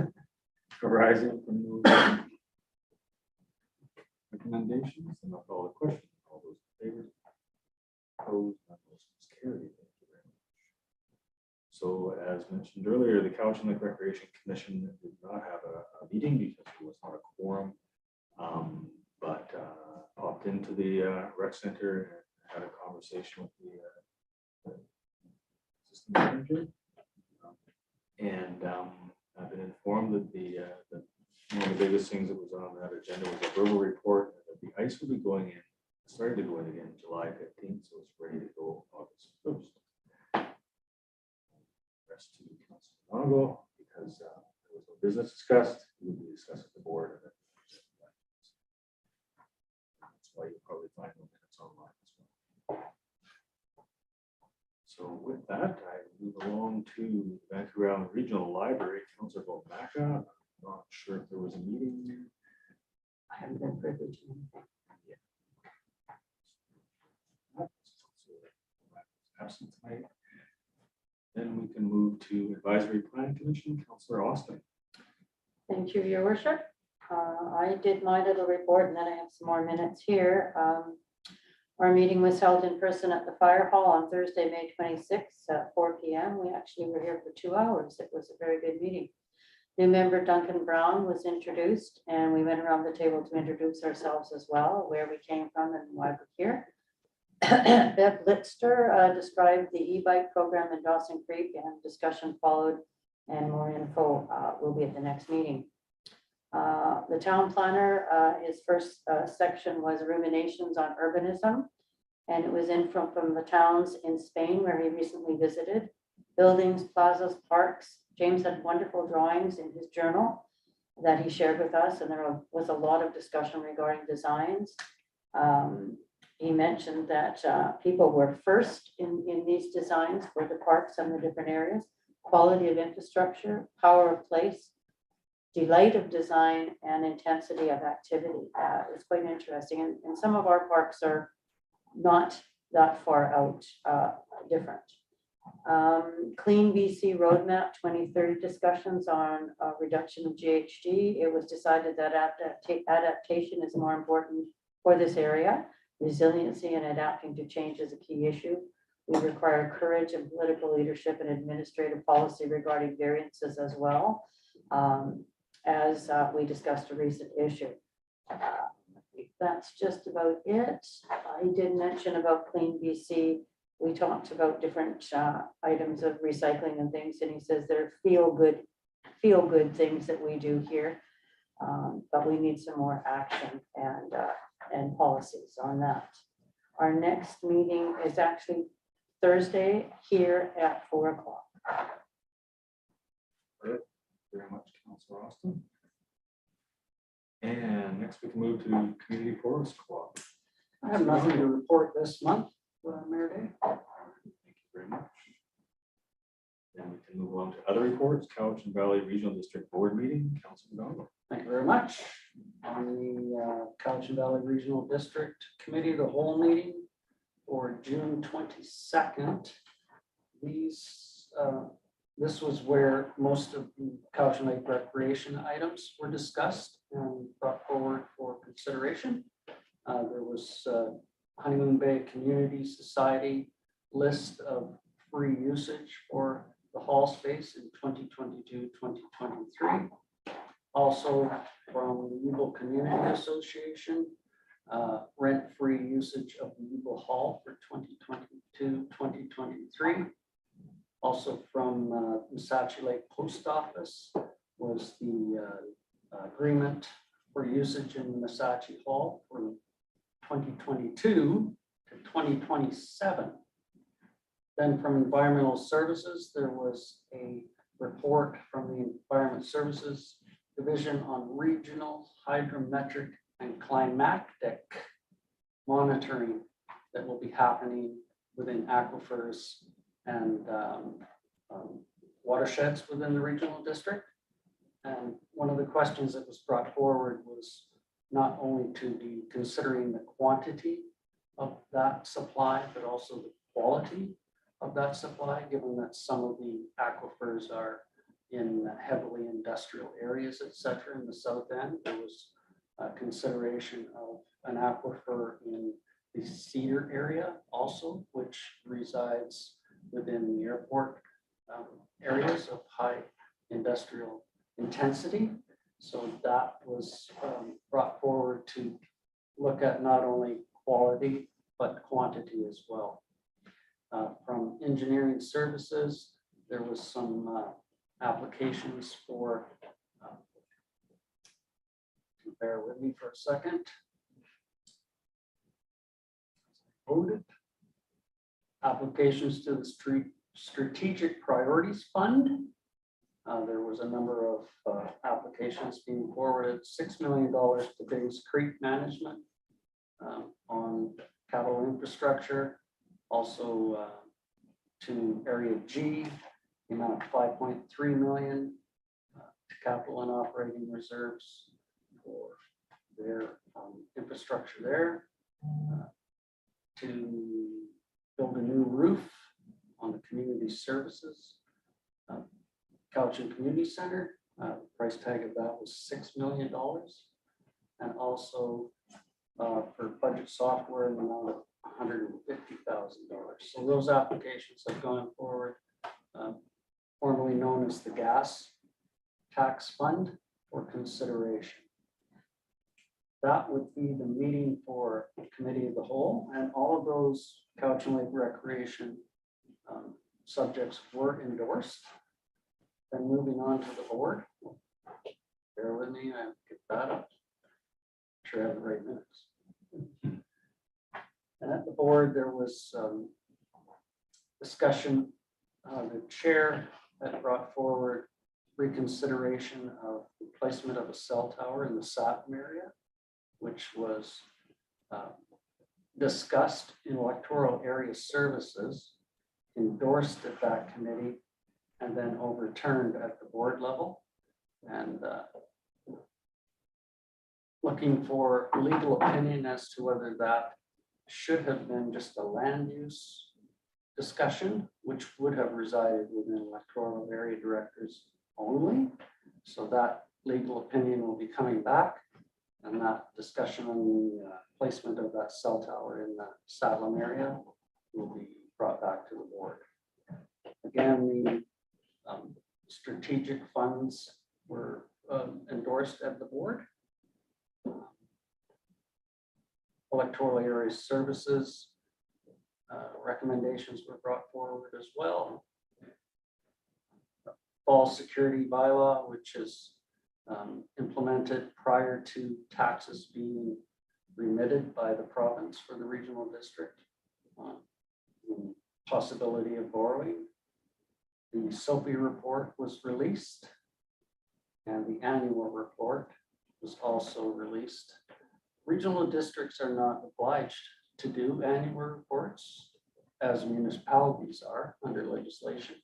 arising from those recommendations? And I'll call the question. All those in favor? Opposed? That motion is carried. Thank you very much. So as mentioned earlier, the Cowichan Lake Recreation Commission did not have a meeting because there was not a quorum. But popped into the rec center and had a conversation with the assistant manager. And I've been informed that one of the biggest things that was on that agenda was a verbal report that the ice will be going in, started to go in again July 15th, so it's ready to go August 1st. Rest to Councilor Longo, because there was no business discussed, we will be discussing with the board. That's why you'll probably find the minutes online as well. So with that, I move along to Vancouver Island Regional Library, Councilor Bomaka. I'm not sure if there was a meeting. I haven't been privy to Absent tonight. Then we can move to Advisory Planning Commission, Councilor Austin. Thank you, your worship. I did my little report and then I have some more minutes here. Our meeting was held in person at the Fire Hall on Thursday, May 26th at 4 p.m. We actually were here for 2 hours. It was a very good meeting. New member Duncan Brown was introduced and we went around the table to introduce ourselves as well, where we came from and why we're here. Bev Litster described the e-bike program in Dawson Creek and discussion followed, and more info will be at the next meeting. The town planner, his first section was ruminations on urbanism, and it was in from the towns in Spain where he recently visited. Buildings, plazas, parks. James had wonderful drawings in his journal that he shared with us, and there was a lot of discussion regarding designs. He mentioned that people were first in these designs for the parks and the different areas, quality of infrastructure, power of place, delight of design, and intensity of activity. It's quite interesting. And some of our parks are not that far out different. Clean BC Roadmap 2030 discussions on reduction of GHG. It was decided that adaptation is more important for this area. Resiliency and adapting to change is a key issue. We require courage and political leadership and administrative policy regarding variances as well, as we discussed a recent issue. I think that's just about it. I did mention about Clean BC. We talked about different items of recycling and things, and he says they're feel good things that we do here. But we need some more action and policies on that. Our next meeting is actually Thursday here at 4 o'clock. Very much, Councilor Austin. And next we can move to Community Forest Co-op. I have nothing to report this month, Mayor Day. Thank you very much. Then we can move on to other reports, Cowichan Valley Regional District Board Meeting, Councilor McDonald. Thank you very much. On the Cowichan Valley Regional District Committee of the Whole meeting for June 22nd. This was where most of the Cowichan Lake recreation items were discussed and brought forward for consideration. There was Honeymoon Bay Community Society list of free usage for the hall space in 2022-2023. Also from the Eagle Community Association, rent-free usage of the Eagle Hall for 2022-2023. Also from Missachi Lake Post Office was the agreement for usage in Missachi Hall for 2022 to 2027. Then from Environmental Services, there was a report from the Environment Services Division on regional hydrometric and climatic monitoring that will be happening within aquifers and watersheds within the regional district. And one of the questions that was brought forward was not only to be considering the quantity of that supply, but also the quality of that supply, given that some of the aquifers are in heavily industrial areas, et cetera, in the south end. There was a consideration of an aquifer in the Cedar area also, which resides within the airport areas of high industrial intensity. So that was brought forward to look at not only quality, but quantity as well. From engineering services, there was some applications for, bear with me for a second. Voted. Applications to the Strategic Priorities Fund. There was a number of applications being forwarded, $6 million to Dave's Creek Management on capital infrastructure. Also to Area G, the amount of 5.3 million to capital and operating reserves for their infrastructure there. To build a new roof on the community services. Cowichan Community Center, price tag of that was $6 million. And also for budget software, an amount of $150,000. So those applications have gone forward, formerly known as the Gas Tax Fund, for consideration. That would be the meeting for Committee of the Whole, and all of those Cowichan Lake recreation subjects were endorsed. Then moving on to the board. Bear with me, I get that up. Sure, I have the right minutes. And at the board, there was discussion. The chair had brought forward reconsideration of replacement of a cell tower in the Satham area, which was discussed in electoral area services, endorsed at that committee, and then overturned at the board level. And looking for legal opinion as to whether that should have been just a land use discussion, which would have resided within electoral area directors only. So that legal opinion will be coming back, and that discussion on the placement of that cell tower in the Salem area will be brought back to the board. Again, the strategic funds were endorsed at the board. Electoral area services recommendations were brought forward as well. Fall security bylaw, which is implemented prior to taxes being remitted by the province for the regional district. The possibility of borrowing. The SOPI report was released, and the annual report was also released. Regional districts are not obliged to do annual reports, as municipalities are under legislation.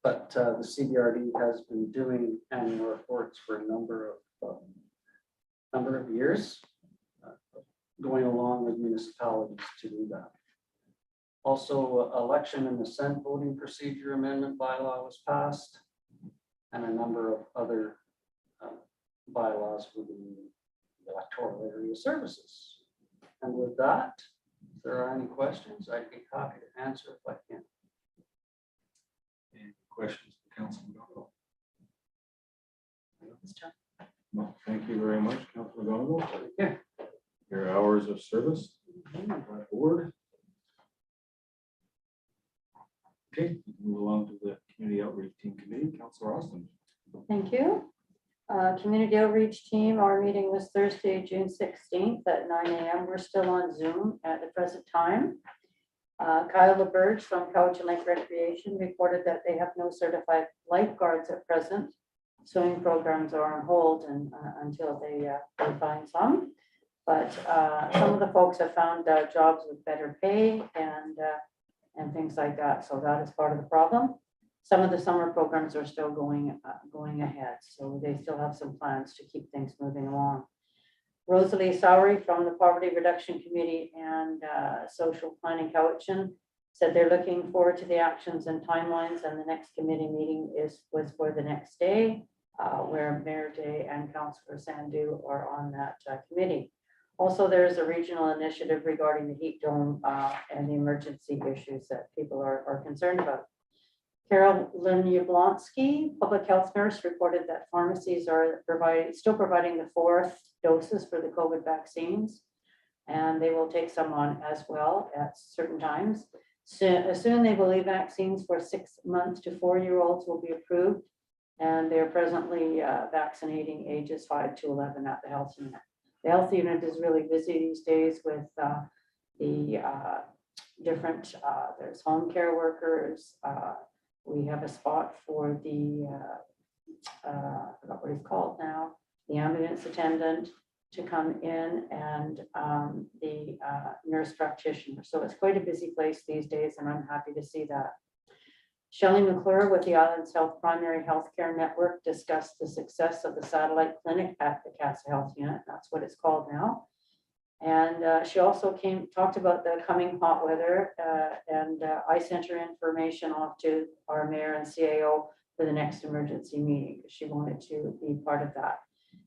But the CBRD has been doing annual reports for a number of years, going along with municipalities to do that. Also, election and assent voting procedure amendment bylaw was passed, and a number of other bylaws within the electoral area services. And with that, if there are any questions, I'd be happy to answer if I can. Any questions for Councilman Donovan? No, thank you very much, Councilman Donovan, Okay. for your hours of service on the board. Okay, we can move along to the Community Outreach Team Committee, Councilor Austin. Thank you. Community outreach team, our meeting was Thursday, June 16th at 9 a.m. We're still on Zoom at the present time. Kyle LaBerge from Couch and Lake Recreation reported that they have no certified lifeguards at present. Swimming programs are on hold and until they find some. But some of the folks have found jobs with better pay and things like that. So that is part of the problem. Some of the summer programs are still going ahead, so they still have some plans to keep things moving along. Rosalie Sowery from the Poverty Reduction Committee and Social Planning Coalition said they're looking forward to the actions and timelines, and the next committee meeting was for the next day, where Mayor Day and Councillor Sandu are on that committee. Also, there's a regional initiative regarding the heat dome and the emergency issues that people are concerned about. Carolyn Yablonsky, public health nurse, reported that pharmacies are still providing the 4th doses for the COVID vaccines, and they will take some on as well at certain times. Soon they believe vaccines for 6 months to 4-year-olds will be approved, and they're presently vaccinating ages 5 to 11 at the health unit. The health unit is really busy these days with the different, there's home care workers. We have a spot for the, I forgot what it's called now, the ambulance attendant to come in, and the nurse practitioner. So it's quite a busy place these days, and I'm happy to see that. Shelley McClure with the Islands Health Primary Healthcare Network discussed the success of the satellite clinic at the Casa Health Unit. That's what it's called now. And she also talked about the coming hot weather, and I sent her information off to our mayor and CAO for the next emergency meeting, because she wanted to be part of that.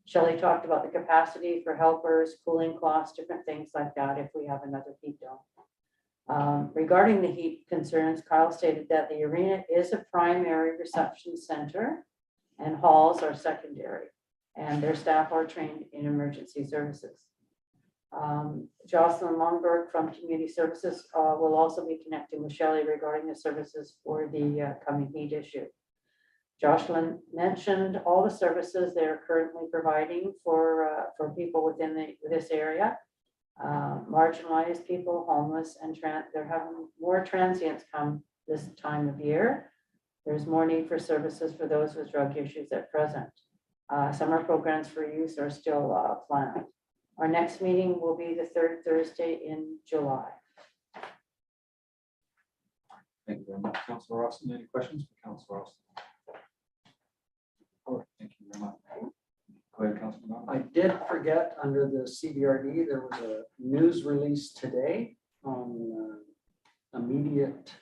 Shelley talked about the capacity for helpers, cooling cloths, different things like that if we have another heat dome. Regarding the heat concerns, Kyle stated that the arena is a primary reception center and halls are secondary, and their staff are trained in emergency services. Jocelyn Longberg from Community Services will also be connecting with Shelley regarding the services for the coming heat issue. Jocelyn mentioned all the services they're currently providing for people within this area. Marginalized people, homeless, and they're having more transients come this time of year. There's more need for services for those with drug issues at present. Summer programs for youth are still planned. Our next meeting will be the 3rd Thursday in July. Thank you very much, Councilor Austin. Any questions for Councilor Austin? Oh, thank you very much. Go ahead, Councilor Donovan. I did forget, under the CBRD, there was a news release today on immediate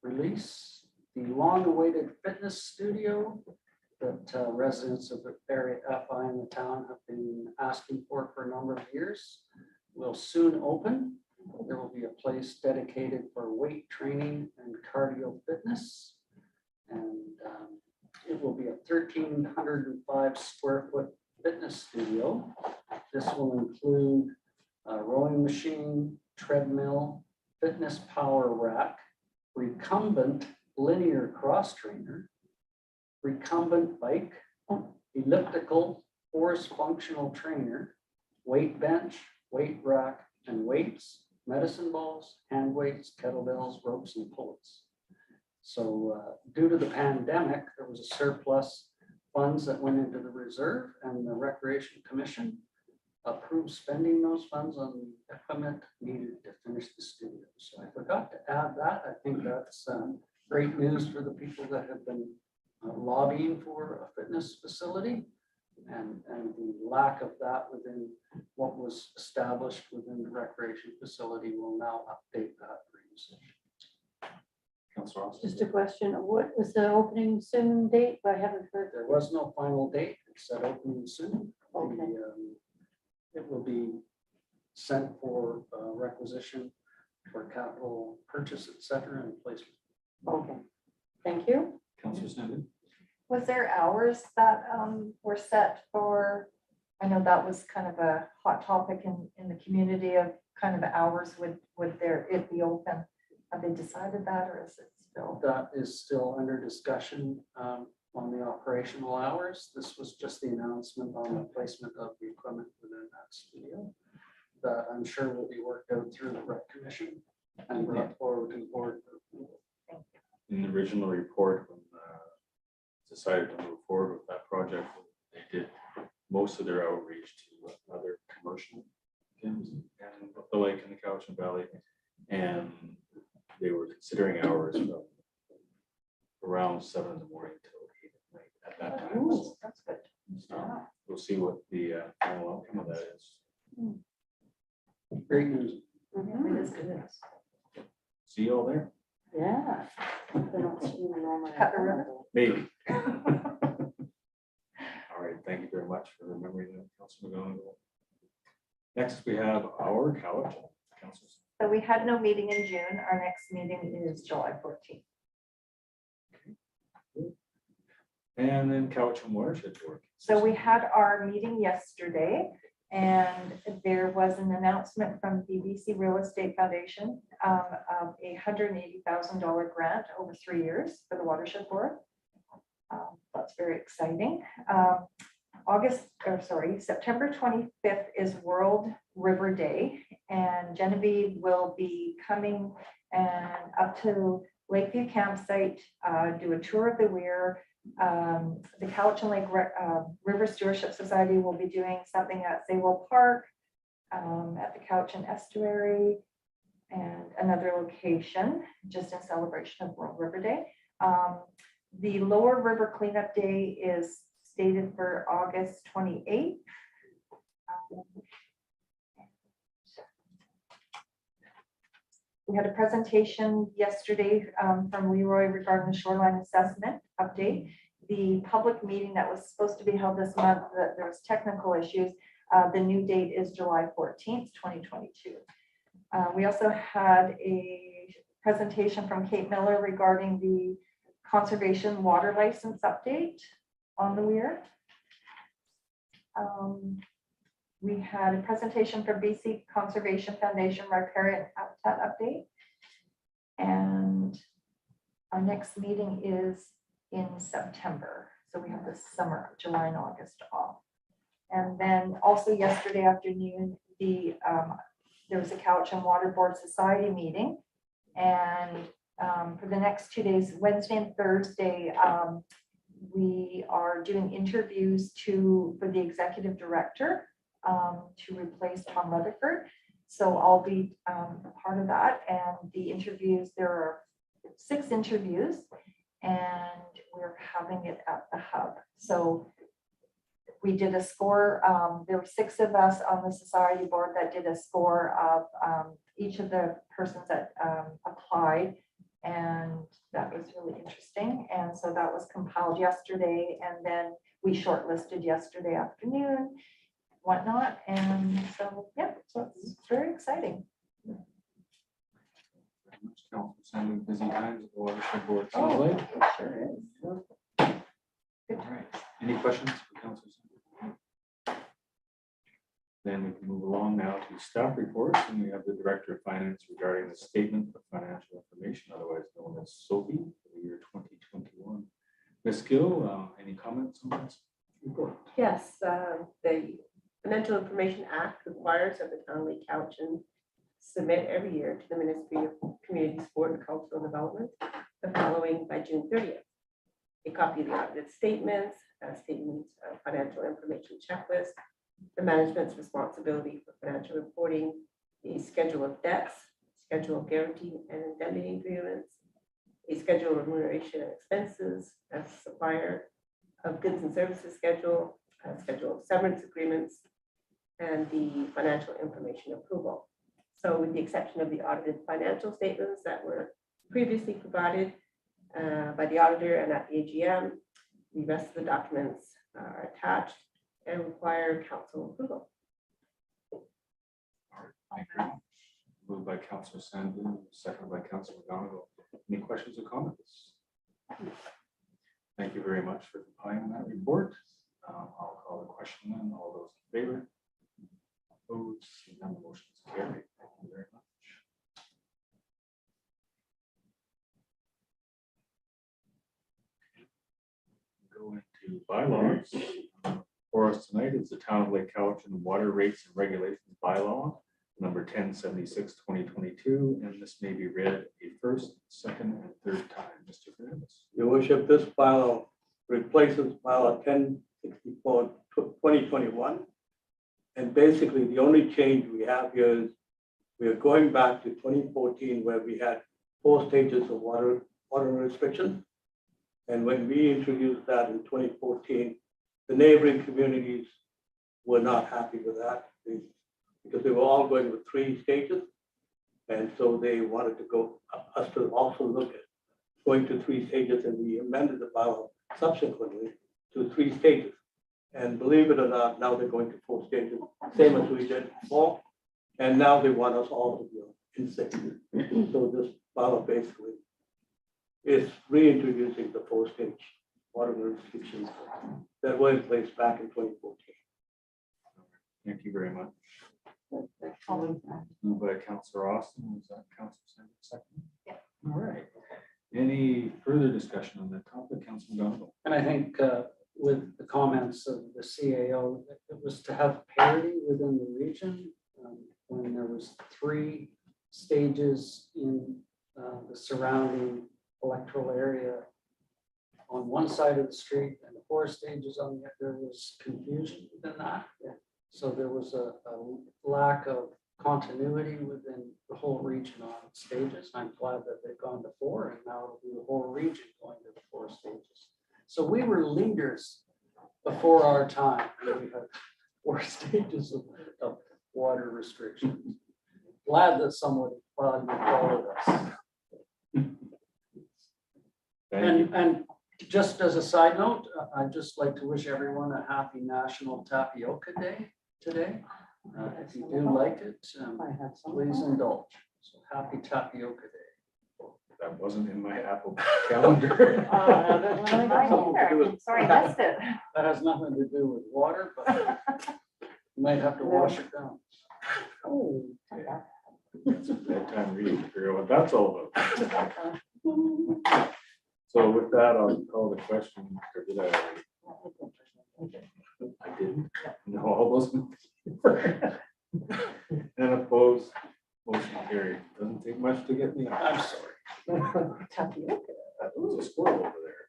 release. The long-awaited fitness studio that residents of the area FI in the town have been asking for a number of years will soon open. There will be a place dedicated for weight training and cardio fitness. And it will be a 1,305 square foot fitness studio. This will include a rowing machine, treadmill, fitness power rack, recumbent linear cross trainer, recumbent bike, elliptical force functional trainer, weight bench, weight rack, and weights, medicine balls, hand weights, kettlebells, ropes, and pulleys. So due to the pandemic, there was a surplus funds that went into the reserve, and the Recreation Commission approved spending those funds on the equipment needed to finish the studio. So I forgot to add that. I think that's great news for the people that have been lobbying for a fitness facility. And the lack of that within what was established within the recreation facility will now update that for usage. Councillor Austin. Just a question, what was the opening soon date? I haven't heard. There was no final date. It said opening soon. Okay. It will be sent for requisition for capital purchase, et cetera, and placement. Okay, thank you. Councillor Sandin. Was there hours that were set for, I know that was kind of a hot topic in the community of kind of hours, would it be open? Have they decided that, or is it still? That is still under discussion on the operational hours. This was just the announcement on the placement of the equipment within that studio. That I'm sure will be worked out through the rec commission and brought forward to the board for approval. In the original report, when decided to move forward with that project, they did most of their outreach to other commercial gyms and the lake and the Cowichan Valley, and they were considering hours from around 7 in the morning till 8 at night at that time. Ooh, that's good. So we'll see what the final outcome of that is. Great news. It is good. See you all there? Yeah. They're not swimming normally. Cut the river. Maybe. All right, thank you very much for remembering that, Councilor McGonigal. Next, we have our Cowichan. Councilor. So we had no meeting in June. Our next meeting is July 14th. And then Cowichan Watershed Board. So we had our meeting yesterday, and there was an announcement from the BC Real Estate Foundation of a $180,000 grant over 3 years for the Watershed Board. That's very exciting. September 25th is World River Day, and Genevieve will be coming and up to Lakeview Campsite, do a tour of the weir. The Cowichan Lake River Stewardship Society will be doing something at Saywell Park, at the Cowichan Estuary, and another location, just in celebration of World River Day. The Lower River Cleanup Day is stated for August 28th. We had a presentation yesterday from Leroy regarding the shoreline assessment update. The public meeting that was supposed to be held this month, there was technical issues. The new date is July 14th, 2022. We also had a presentation from Kate Miller regarding the conservation water license update on the weir. We had a presentation from BC Conservation Foundation riparian habitat update. And our next meeting is in September. So we have this summer, July and August off. And then also yesterday afternoon, there was a Cowichan Water Board Society meeting. And for the next 2 days, Wednesday and Thursday, we are doing interviews for the executive director to replace Tom Rutherford. So I'll be part of that. And the interviews, there are 6 interviews, and we're having it at the hub. So we did a score. There were 6 of us on the society board that did a score of each of the persons that applied. And that was really interesting. And so that was compiled yesterday. And then we shortlisted yesterday afternoon, whatnot. And so, yeah, so it's very exciting. Council Sandu, busy times at the watershed board. Sounds like. It sure is. All right. Any questions for Council Sandu? Then we can move along now to staff reports, and we have the Director of Finance regarding the statement of financial information, otherwise known as SOFI, for the year 2021. Ms. Gill, any comments on this report? Yes, the Financial Information Act requires that the town of Lake Cowichan submit every year to the Ministry of Community Sport and Cultural Development the following by June 30th. A copy of the audited statements, statements of financial information checklist, the management's responsibility for financial reporting, the schedule of debts, schedule of guarantee and indemnity agreements, a schedule of remuneration and expenses as supplier of goods and services schedule, a schedule of severance agreements, and the financial information approval. So with the exception of the audited financial statements that were previously provided by the auditor and at the AGM, the rest of the documents are attached and require council approval. Thank you very much. Moved by Councilor Sandu, seconded by Councilor McGonigal. Any questions or comments? Thank you very much for compiling that report. I'll call the question then. All those in favor? Opposed? Seeing none, the motion is carried. Thank you very much. Go into bylaws. For us tonight is the Town of Lake Cowichan Water Rates and Regulations Bylaw, number 1076/2022, and this may be read a first, second, and third time. Mr. Fernandez. Your worship, this bylaw replaces bylaw 1064/2021. And basically, the only change we have here is we are going back to 2014, where we had 4 stages of water restrictions. And when we introduced that in 2014, the neighboring communities were not happy with that because they were all going with 3 stages. And so they wanted to go, us to also look at going to 3 stages, and we amended the bylaw subsequently to 3 stages. And believe it or not, now they're going to 4 stages, same as we did before. And now they want us all to go in 6. So this bylaw basically is reintroducing the 4-stage water restrictions that were in place back in 2014. Thank you very much. I'll move that. Moved by Councilor Austin. Was that Councilor Sandu second? Yeah. All right. Any further discussion on that topic, Councilor McGonigal? And I think with the comments of the CAO, it was to have parity within the region. When there was 3 stages in the surrounding electoral area on one side of the street and 4 stages on the other, there was confusion within that. So there was a lack of continuity within the whole region on stages. I'm glad that they've gone to 4, and now it'll be the whole region going to the 4 stages. So we were leaders before our time. We had 4 stages of water restrictions. Glad that somebody followed us. Thank you. And just as a side note, I'd just like to wish everyone a happy National Tapioca Day today. If you do like it, I have some. please indulge. So happy Tapioca Day. That wasn't in my Apple calendar. Mine either. Sorry, I missed it. That has nothing to do with water, but you might have to wash it down. Oh. It's a bedtime reading to figure out what that's all about. So with that, I'll call the question. Or did I already? I didn't. No, all those in favor? And opposed, motion carried. Doesn't take much to get me. I'm sorry. There's a squirrel over there.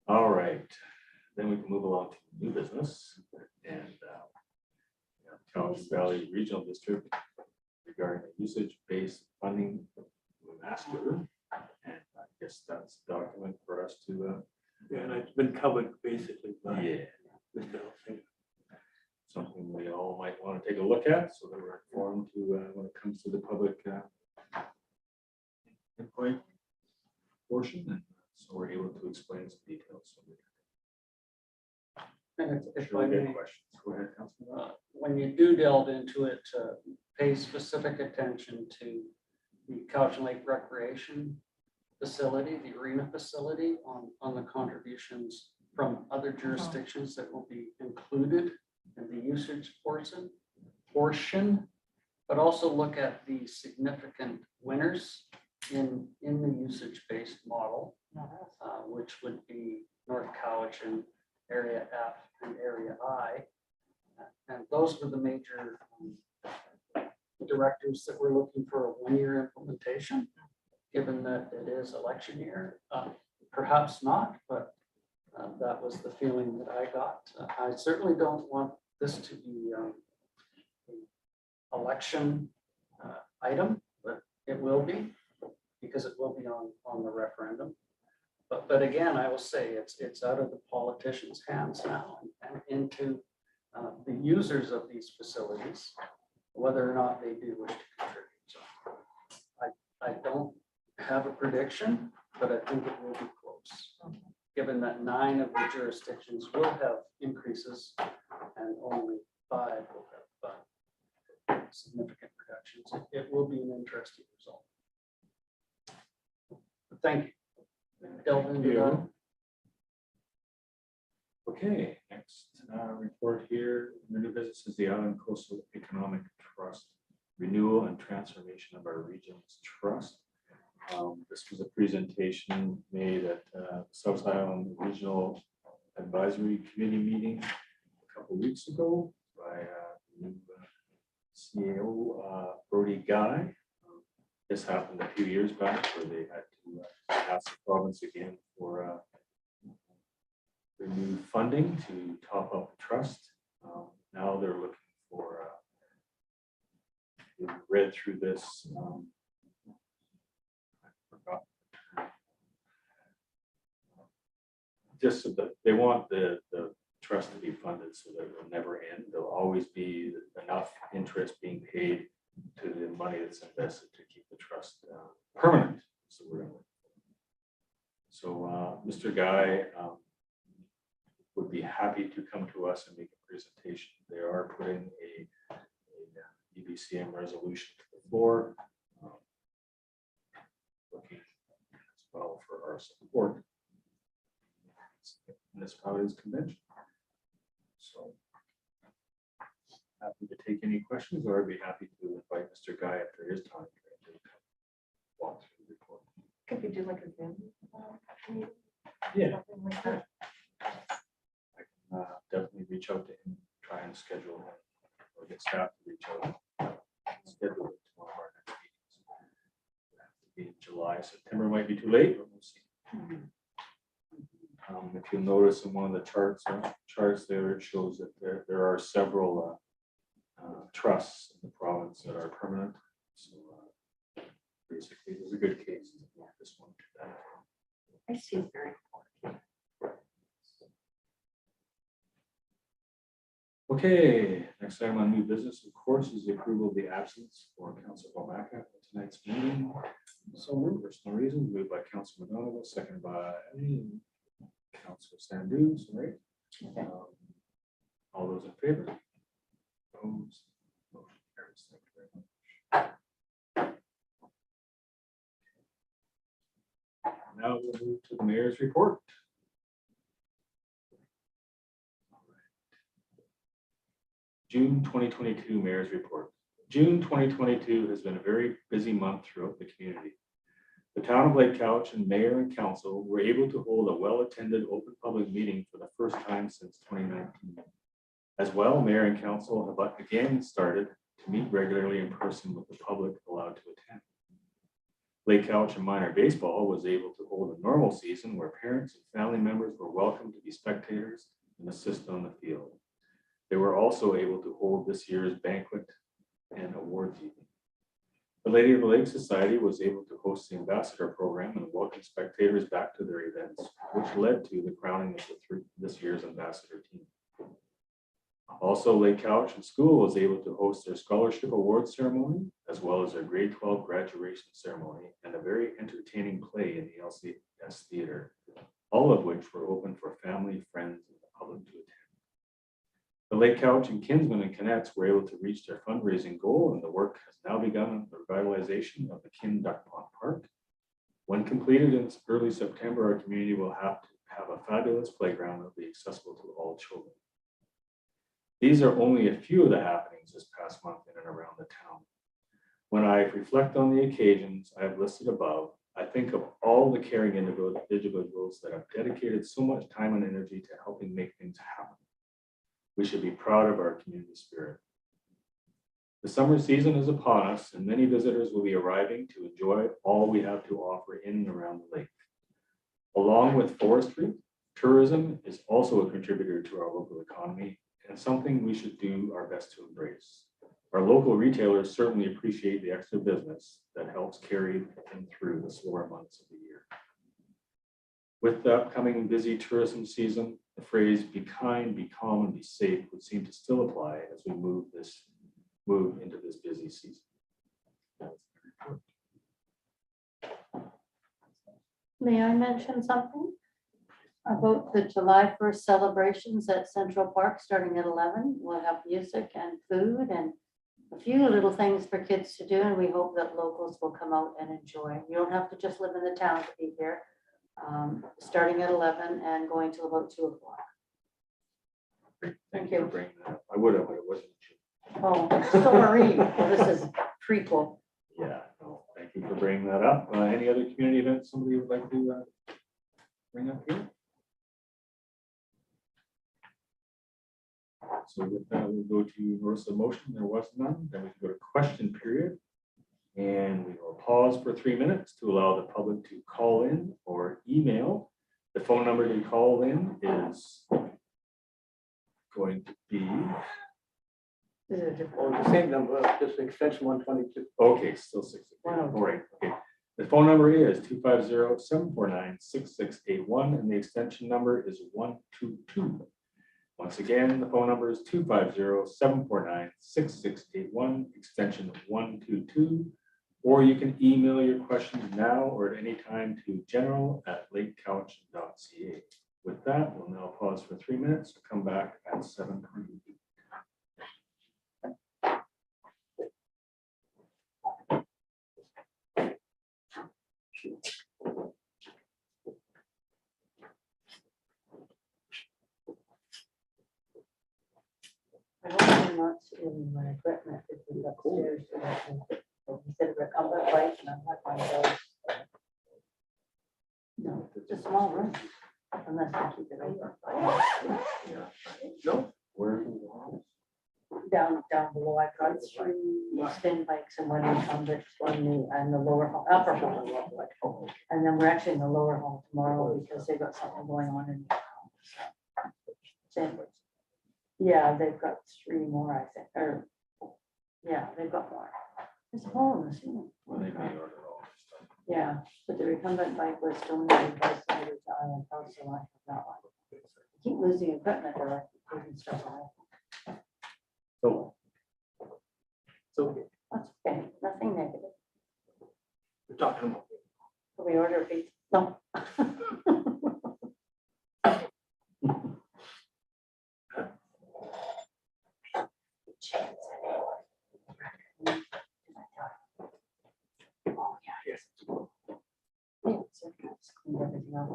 All right, then we can move along to new business and Cowichan Valley Regional District regarding the usage-based funding master. And I guess that's a document for us to. And it's been covered basically by Yeah. Mr. Elsinga. Something we all might want to take a look at so that we're informed to when it comes to the public input portion, and so we're able to explain some details. And if Sure, I we may, get questions. Go ahead, Councilman. when you do delve into it, pay specific attention to the Cowichan Lake Recreation Facility, the arena facility, on the contributions from other jurisdictions that will be included in the usage portion, but also look at the significant winners in the usage-based model, which would be North Cowichan, Area F and Area I. And those were the major directives that we're looking for a one-year implementation, given that it is election year. Perhaps not, but that was the feeling that I got. I certainly don't want this to be an election item, but it will be, because it will be on the referendum. But again, I will say it's out of the politicians' hands now and into the users of these facilities, whether or not they do wish to contribute. So I don't have a prediction, but I think it will be close, given that 9 of the jurisdictions will have increases and only 5 will have significant reductions. It will be an interesting result. But thank you. Delve into that. Okay, next report here, the new business is the Island Coastal Economic Trust renewal and transformation of our region's trust. This was a presentation made at South Island Regional Advisory Committee meeting a couple weeks ago by new CAO Brody Guy. This happened a few years back where they had to ask the province again for renewed funding to top up the trust. Now they're looking for, we read through this. I forgot. Just so that they want the trust to be funded so that it will never end. There'll always be enough interest being paid to the money that's invested to keep the trust permanent. So we're gonna. So Mr. Guy would be happy to come to us and make a presentation. They are putting a EBCM resolution to the floor, looking as well for our support in municipalities convention. So happy to take any questions, or I'd be happy to invite Mr. Guy after his time to walk through the report. Could we do like a Zoom? Meeting? Yeah. Something like that. I can definitely reach out to him, try and schedule him, or get staff to reach out. Schedule it to one of our next meetings. It'll have to be in July. September might be too late, but we'll see. If you'll notice in one of the charts there, it shows that there are several trusts in the province that are permanent. So basically, there's a good case. This one to that. I see it's very important. Okay, next item on new business, of course, is the approval of the absence for Councilor Wabaka at tonight's meeting. So moved for personal reasons, moved by Councilor McGonigal, seconded by Councilor Sandu, right? All those in favor? Opposed? Motion carries. Thank you very much. Now we'll move to the mayor's report. June 2022 mayor's report. June 2022 has been a very busy month throughout the community. The town of Lake Cowichan mayor and council were able to hold a well-attended open public meeting for the first time since 2019. As well, mayor and council have again started to meet regularly in person with the public allowed to attend. Lake Cowichan minor baseball was able to hold a normal season where parents and family members were welcome to be spectators and assist on the field. They were also able to hold this year's banquet and awards evening. The Lady of the Lake Society was able to host the ambassador program and welcome spectators back to their events, which led to the crowning of this year's ambassador team. Also, Lake Cowichan School was able to host their scholarship award ceremony, as well as their grade 12 graduation ceremony and a very entertaining play in the LCS Theater, all of which were open for family, friends, and the public to attend. The Lake Couch and Kinsman and Canets were able to reach their fundraising goal, and the work has now begun on the revitalization of the Kin Duck Pond Park. When completed in early September, our community will have to have a fabulous playground that will be accessible to all children. These are only a few of the happenings this past month in and around the town. When I reflect on the occasions I have listed above, I think of all the caring individuals that have dedicated so much time and energy to helping make things happen. We should be proud of our community spirit. The summer season is upon us, and many visitors will be arriving to enjoy all we have to offer in and around the lake. Along with forestry, tourism is also a contributor to our local economy and something we should do our best to embrace. Our local retailers certainly appreciate the extra business that helps carry them through the slower months of the year. With the upcoming busy tourism season, the phrase "be kind, be calm, and be safe" would seem to still apply as we move into this busy season. May I mention something about the July 1st celebrations at Central Park starting at 11? We'll have music and food and a few little things for kids to do, and we hope that locals will come out and enjoy. You don't have to just live in the town to be here. Starting at 11 and going till about 2 o'clock. Thank you for bringing that up. I would have, but it wasn't. Oh, sorry. Well, this is prequel. Yeah, no, thank you for bringing that up. Any other community events somebody would like to bring up here? So with that, we'll go to notice of motion. There was none. Then we can go to question period. And we will pause for 3 minutes to allow the public to call in or email. The phone number to call in is going to be, Or the same number, just extension 122. okay, still 6. All right, okay. The phone number is 250-749-6681, and the extension number is 122. Once again, the phone number is 250-749-6681, extension 122. Or you can email your questions now or at any time to general@lakecouch.ca. With that, we'll now pause for 3 minutes to come back at 7:20. I hope I'm not stealing my equipment if we upstairs. So that instead of recumbent bikes, and I'm not one of those. No, it's a small room. Unless I keep it open. No, Where? Down below, I've got 3 spin bikes and 1 incumbent and the lower hall, upper hall. And then we're actually in the lower hall tomorrow because they've got something going on in. So, yeah, they've got 3 more, I think, or, yeah, they've got more. There's a hole in the ceiling. Well, they may order all this stuff. Yeah, but the recumbent bike was donated by somebody to Island House, so I have that one. I keep losing equipment that I keep taking stuff away. so That's okay, nothing negative. we're talking about. Can we order a pizza? No. Oh, yeah, yes. Yeah, so it's cleaned everything up.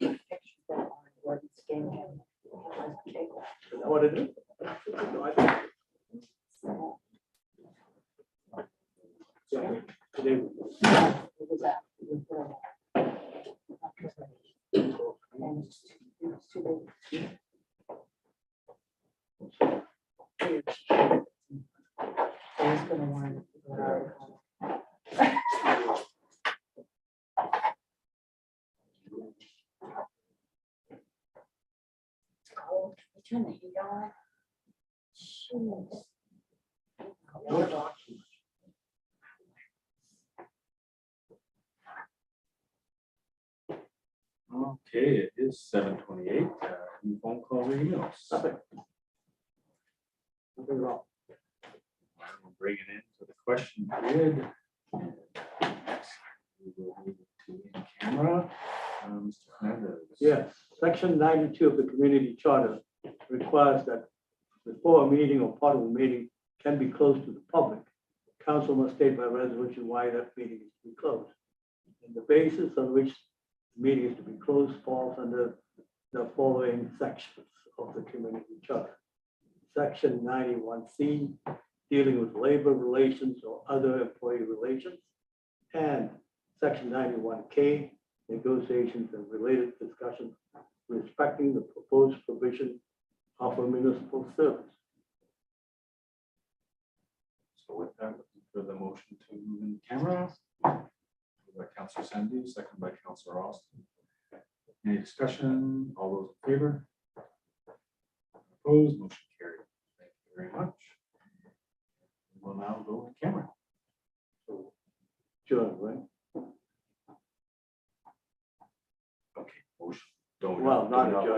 Pictures that are on Gordon's game and it was the table. Is that what it is? No, I think- So, yeah, today, it was that. It was and it's too big. I was gonna want to figure out. It's cold. Can we turn the heat on? Jeez. Okay, it is 7:28. Any phone calls or emails? nothing. Nothing wrong. We'll bring it into the question period. We will move to in camera. Mr. Hernandez. Yes, section 92 of the community charter requires that before a meeting or part of a meeting can be closed to the public, council must state by resolution why that meeting is to be closed. And the basis on which the meeting is to be closed falls under the following sections of the community charter. Section 91C, dealing with labor relations or other employee relations, and Section 91K, negotiations and related discussions respecting the proposed provision of a municipal service. So with that, looking for the motion to move in camera. Moved by Councillor Sandu, second by Councillor Austin. Any discussion? All those in favor? Opposed, motion carried. Thank you very much. We'll now go in camera. So, John, right? Okay, motion. Don't. Well, not don't- adjourn.